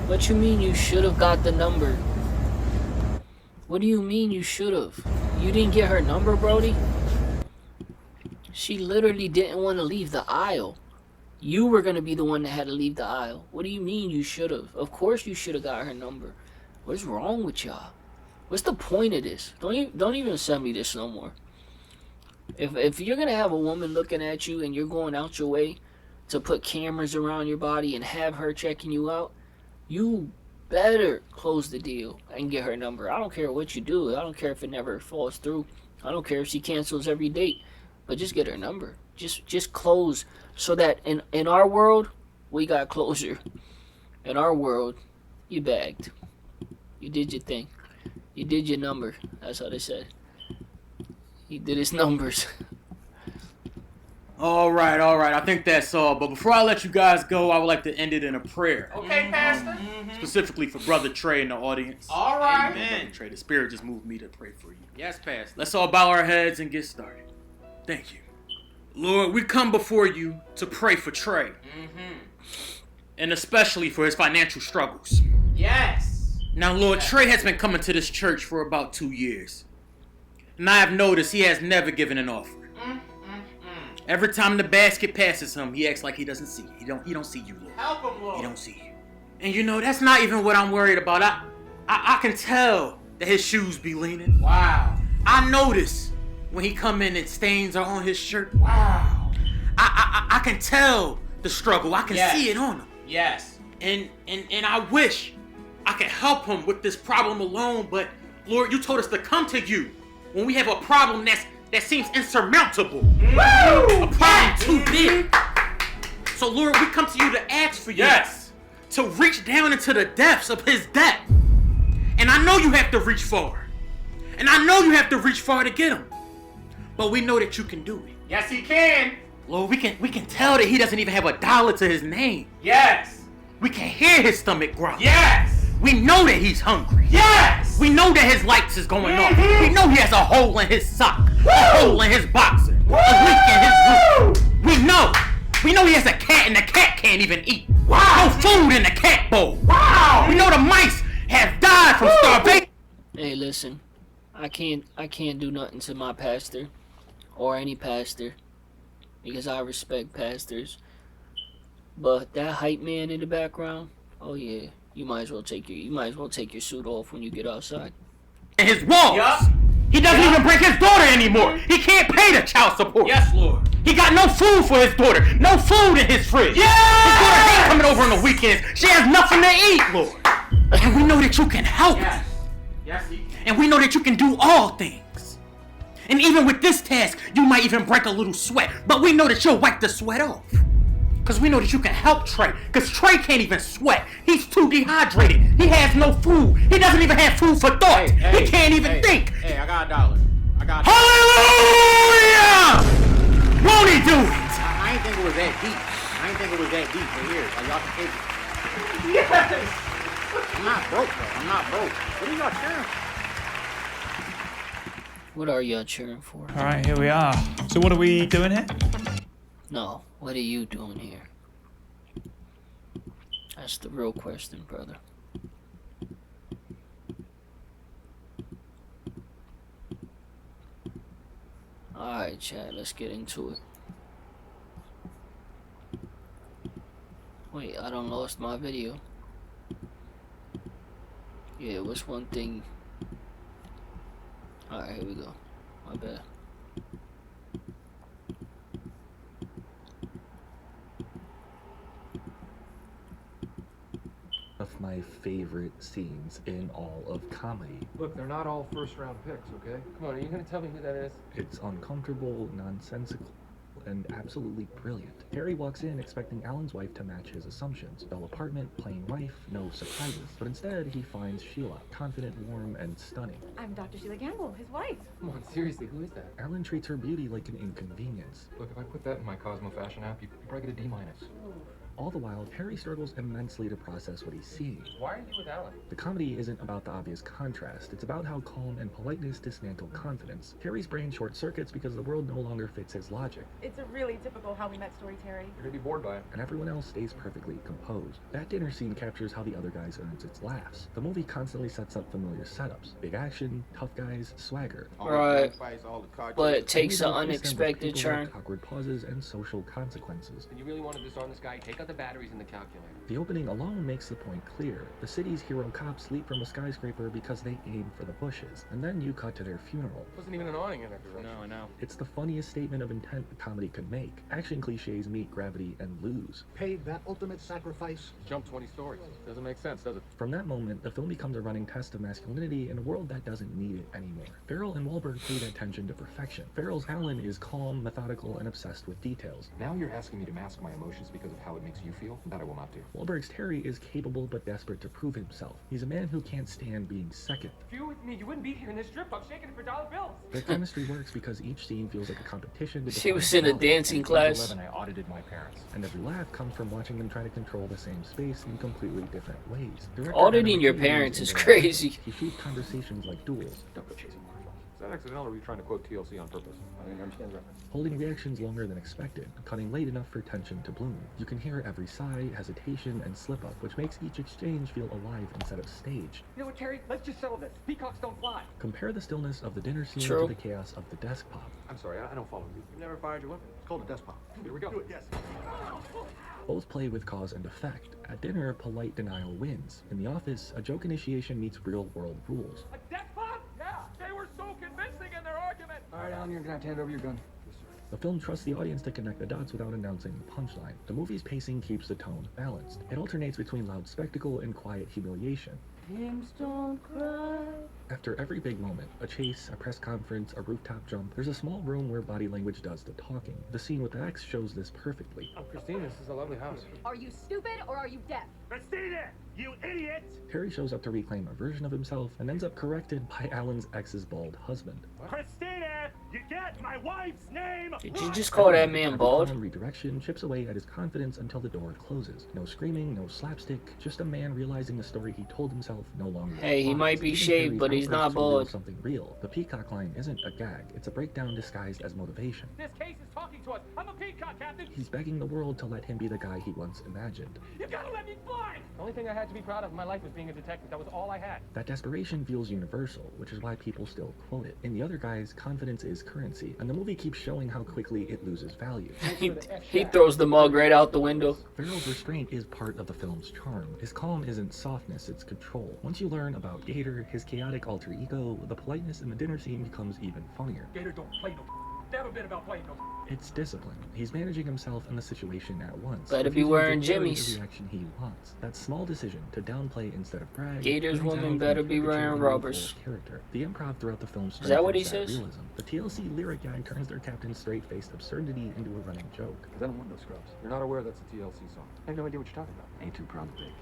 What you mean you should have got the number? What do you mean you should have? You didn't get her number, Brody? She literally didn't want to leave the aisle. You were going to be the one that had to leave the aisle. What do you mean you should have? Of course you should have got her number. What is wrong with y'all? What's the point of this? Don't even send me this no more. If you're going to have a woman looking at you and you're going out your way to put cameras around your body and have her checking you out, you better close the deal and get her number. I don't care what you do. I don't care if it never falls through. I don't care if she cancels every date. But just get her number. Just close so that in our world, we got closure. In our world, you bagged. You did your thing. You did your number. That's how they said. He did his numbers. All right. I think that's all. But before I let you guys go, I would like to end it in a prayer. Okay, Pastor. Specifically for Brother Trey in the audience. All right. Amen. Brother Trey, the Spirit just moved me to pray for you. Yes, Pastor. Let's all bow our heads and get started. Thank you. Lord, we come before you to pray for Trey. And especially for his financial struggles. Yes. Now, Lord, Trey has been coming to this church for about 2 years. And I have noticed he has never given an offering. Every time the basket passes him, he acts like he doesn't see you. He don't see you, Lord. Help him, Lord. He don't see you. And you know, that's not even what I'm worried about. I can tell that his shoes be leaning. Wow. I notice when he come in and stains are on his shirt. Wow. I can tell the struggle. I can see it on him. Yes. And I wish I could help him with this problem alone, but Lord, you told us to come to you when we have a problem that seems insurmountable. Woo! A problem too big. So Lord, we come to you to ask for you. Yes. To reach down into the depths of his debt. And I know you have to reach far. And I know you have to reach far to get him. But we know that you can do it. Yes, he can. Lord, we can tell that he doesn't even have $1 to his name. Yes. We can hear his stomach growl. Yes. We know that he's hungry. Yes. We know that his lights is going off. We know he has a hole in his sock. Woo! A hole in his boxer. Woo! A leak in his roof. We know. We know he has a cat and the cat can't even eat. Wow. No food in the cat bowl. Wow. We know the mice have died from starvation. Hey, listen. I can't do nothing to my pastor or any pastor because I respect pastors. But that hype man in the background, oh yeah, you might as well take your suit off when you get outside. And his walls. Yup. He doesn't even bring his daughter anymore. He can't pay the child support. Yes, Lord. He got no food for his daughter. No food in his fridge. Yes! His daughter ain't coming over on the weekends. She has nothing to eat, Lord. And we know that you can help. Yes. Yes, he can. And we know that you can do all things. And even with this task, you might even break a little sweat. But we know that you'll wipe the sweat off. Because we know that you can help Trey. Because Trey can't even sweat. He's too dehydrated. He has no food. He doesn't even have food for thought. He can't even think. Hey, I got $1. I got Hallelujah! Won't he do it? I ain't think it was that deep. But here, like y'all can take it. Yes! I'm not broke, though. I'm not broke. What are y'all cheering for? What are y'all cheering for? All right, here we are. So what are we doing here? No, what are you doing here? That's the real question, brother. Alright, Chad, let's get into it. Wait, I done lost my video. Yeah, what's one thing? Alright, here we go. My bad. of my favorite scenes in all of comedy. Look, they're not all first-round picks, okay? Come on, are you gonna tell me who that is? It's uncomfortable, nonsensical, and absolutely brilliant. Harry walks in expecting Alan's wife to match his assumptions. Bell apartment, plain wife, no surprises. But instead, he finds Sheila, confident, warm, and stunning. I'm Dr. Sheila Campbell, his wife. Come on, seriously, who is that? Alan treats her beauty like an inconvenience. Look, if I put that in my Cosmo Fashion app, you probably get a D-. All the while, Harry struggles immensely to process what he's seeing. Why are you with Alan? The comedy isn't about the obvious contrast. It's about how calm and politeness dismantle confidence. Harry's brain short circuits because the world no longer fits his logic. It's a really typical How We Met story, Terry. You're gonna be bored by it. And everyone else stays perfectly composed. That dinner scene captures how the other guys earns its laughs. The movie constantly sets up familiar setups. Big action, tough guys, swagger. Right. But it takes an unexpected turn. Awkward pauses and social consequences. And you really want to disarm this guy? Take out the batteries in the calculator. The opening alone makes the point clear. The city's hero cops leap from a skyscraper because they aim for the bushes. And then you cut to their funeral. Wasn't even an awning in that direction. No, I know. It's the funniest statement of intent a comedy could make. Action cliches meet gravity and lose. Paid that ultimate sacrifice. Jump 20 stories. Doesn't make sense, does it? From that moment, the film becomes a running test of masculinity in a world that doesn't need it anymore. Farrell and Wahlberg play that tension to perfection. Farrell's Alan is calm, methodical, and obsessed with details. Now you're asking me to mask my emotions because of how it makes you feel? That I will not do. Wahlberg's Terry is capable but desperate to prove himself. He's a man who can't stand being second. If you were with me, you wouldn't be here in this strip club shaking it for dollar bills. Their chemistry works because each scene feels like a competition to She was in a dancing class. I audited my parents. And every laugh comes from watching them try to control the same space in completely different ways. Auditing your parents is crazy. He shoots conversations like duels. Don't go chasing waterfalls. Is that accidental or were you trying to quote TLC on purpose? I didn't understand the reference. Holding reactions longer than expected, cutting late enough for tension to bloom. You can hear every sigh, hesitation, and slip-up, which makes each exchange feel alive instead of staged. You know what, Terry? Let's just settle this. Peacocks don't fly. Compare the stillness of the dinner scene True. to the chaos of the desk pop. I'm sorry, I don't follow you. You've never fired your weapon. It's called a desk pop. Here we go. Do it, yes. Both play with cause and effect. At dinner, polite denial wins. In the office, a joke initiation meets real-world rules. A desk pop? Yeah, they were so convincing in their argument. All right, Alan, you're gonna have to hand over your gun. The film trusts the audience to connect the dots without announcing the punchline. The movie's pacing keeps the tone balanced. It alternates between loud spectacle and quiet humiliation. Hymns don't cry. After every big moment, a chase, a press conference, a rooftop jump, there's a small room where body language does the talking. The scene with the ex shows this perfectly. Oh, Christine, this is a lovely house. Are you stupid or are you deaf? Christina, you idiot! Harry shows up to reclaim a version of himself and ends up corrected by Alan's ex's bald husband. Christina, you get my wife's name! Did you just call that man bald? Redirection chips away at his confidence until the door closes. No screaming, no slapstick, just a man realizing the story he told himself no longer. Hey, he might be shaved, but he's not bald. Something real. The peacock line isn't a gag, it's a breakdown disguised as motivation. This case is talking to us. I'm a peacock, Captain. He's begging the world to let him be the guy he once imagined. You gotta let me fly! The only thing I had to be proud of in my life was being a detective. That was all I had. That desperation feels universal, which is why people still quote it. In the other guys, confidence is currency, and the movie keeps showing how quickly it loses value. He throws the mug right out the window. Farrell's restraint is part of the film's charm. His calm isn't softness, it's control. Once you learn about Gator, his chaotic alter ego, the politeness in the dinner scene becomes even funnier. Gator don't play no. Never been about playing no. It's discipline. He's managing himself and the situation at once. Better be wearing jimmies. The reaction he wants. That small decision to downplay instead of brag. Gator's woman better be wearing rubbers. Character. The improv throughout the film. Is that what he says? Realism. The TLC lyric gag turns their captain's straight-faced absurdity into a running joke. I don't want no scrubs. You're not aware that's a TLC song. I have no idea what you're talking about. Ain't too proud to take.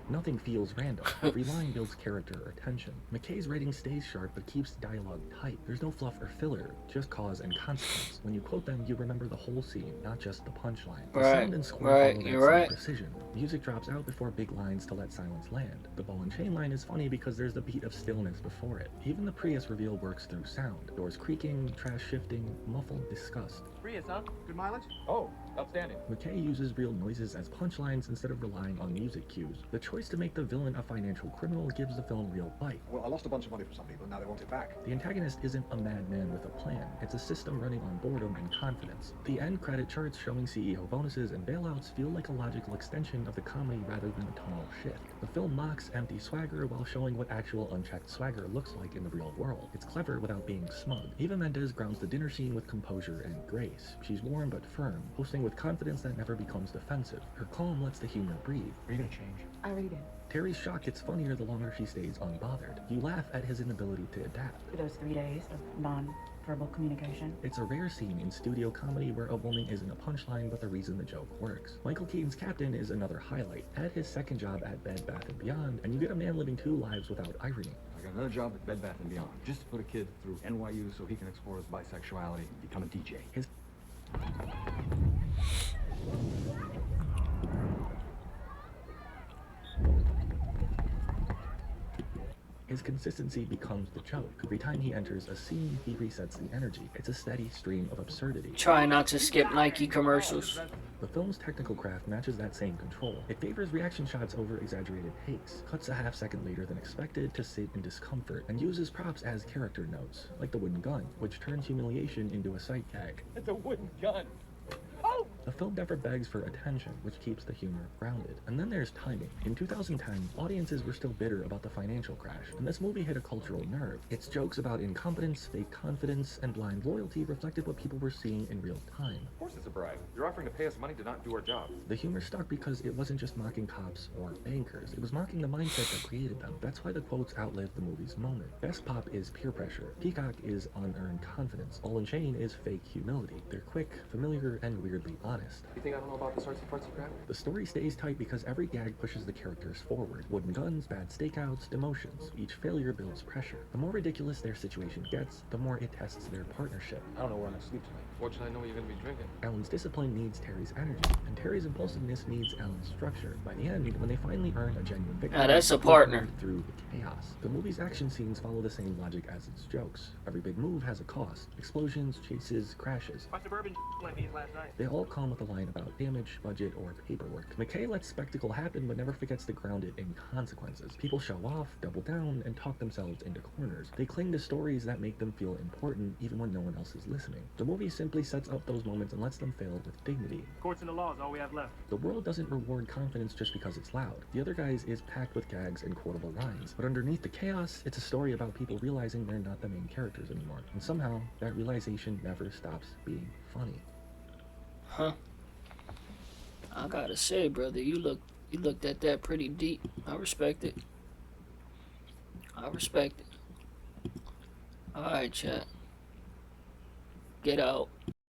Nothing feels random. Every line builds character or tension. McKay's writing stays sharp but keeps dialogue tight. There's no fluff or filler, just cause and consequence. When you quote them, you remember the whole scene, not just the punchline. The sound and score follow that same precision. Music drops out before big lines to let silence land. The ball and chain line is funny because there's the beat of stillness before it. Even the Prius reveal works through sound. Doors creaking, trash shifting, muffled disgust. Prius, huh? Good mileage? Oh, outstanding. McKay uses real noises as punchlines instead of relying on music cues. The choice to make the villain a financial criminal gives the film real bite. Well, I lost a bunch of money from some people, now they want it back. The antagonist isn't a madman with a plan. It's a system running on boredom and confidence. The end credit charts showing CEO bonuses and bailouts feel like a logical extension of the comedy rather than a tonal shift. The film mocks empty swagger while showing what actual unchecked swagger looks like in the real world. It's clever without being smug. Eva Mendes grounds the dinner scene with composure and grace. She's warm but firm, hosting with confidence that never becomes defensive. Her calm lets the humor breathe. Are you gonna change? change. I already did. Terry's shock gets funnier the longer she stays unbothered. You laugh at his inability to adapt. For those 3 days of non-verbal communication. It's a rare scene in studio comedy where a woman isn't a punchline but the reason the joke works. Michael Keaton's Captain is another highlight. Add his second job at Bed Bath & Beyond, and you get a man living 2 lives without irony. I got another job at Bed Bath & Beyond, just to put a kid through NYU so he can explore his bisexuality and become a DJ. His consistency becomes the joke. Every time he enters a scene, he resets the energy. It's a steady stream of absurdity. Try not to skip Nike commercials. The film's technical craft matches that same control. It favors reaction shots over exaggerated takes, cuts a half second later than expected to sit in discomfort, and uses props as character notes, like the wooden gun, which turns humiliation into a sight gag. It's a wooden gun. The film never begs for attention, which keeps the humor grounded. And then there's timing. In 2010, audiences were still bitter about the financial crash, and this movie hit a cultural nerve. Its jokes about incompetence, fake confidence, and blind loyalty reflected what people were seeing in real time. Of course it's a bribe. You're offering to pay us money to not do our job. The humor stuck because it wasn't just mocking cops or bankers, it was mocking the mindset that created them. That's why the quotes outlived the movie's moment. Best Pop is peer pressure. Peacock is unearned confidence. All in Chain is fake humility. They're quick, familiar, and weirdly honest. You think I don't know about this artsy-fartsy crap? The story stays tight because every gag pushes the characters forward. Wooden guns, bad stakeouts, demotions. Each failure builds pressure. The more ridiculous their situation gets, the more it tests their partnership. I don't know where I'm gonna sleep tonight. Fortunately, I know what you're gonna be drinking. Alan's discipline needs Terry's energy, and Terry's impulsiveness needs Alan's structure. By the end, when they finally earn a genuine victory, Now that's a partner. Through the chaos. The movie's action scenes follow the same logic as its jokes. Every big move has a cost. Explosions, chases, crashes. My suburban went these last night. They all come with a line about damage, budget, or paperwork. McKay lets spectacle happen but never forgets to ground it in consequences. People show off, double down, and talk themselves into corners. They cling to stories that make them feel important even when no one else is listening. The movie simply sets up those moments and lets them fail with dignity. Courts and the law is all we have left. The world doesn't reward confidence just because it's loud. The Other Guys is packed with gags and quotable lines. But underneath the chaos, it's a story about people realizing they're not the main characters anymore. And somehow, that realization never stops being funny. Huh? I gotta say, brother, you looked at that pretty deep. I respect it. I respect it. Alright, chat. Get out.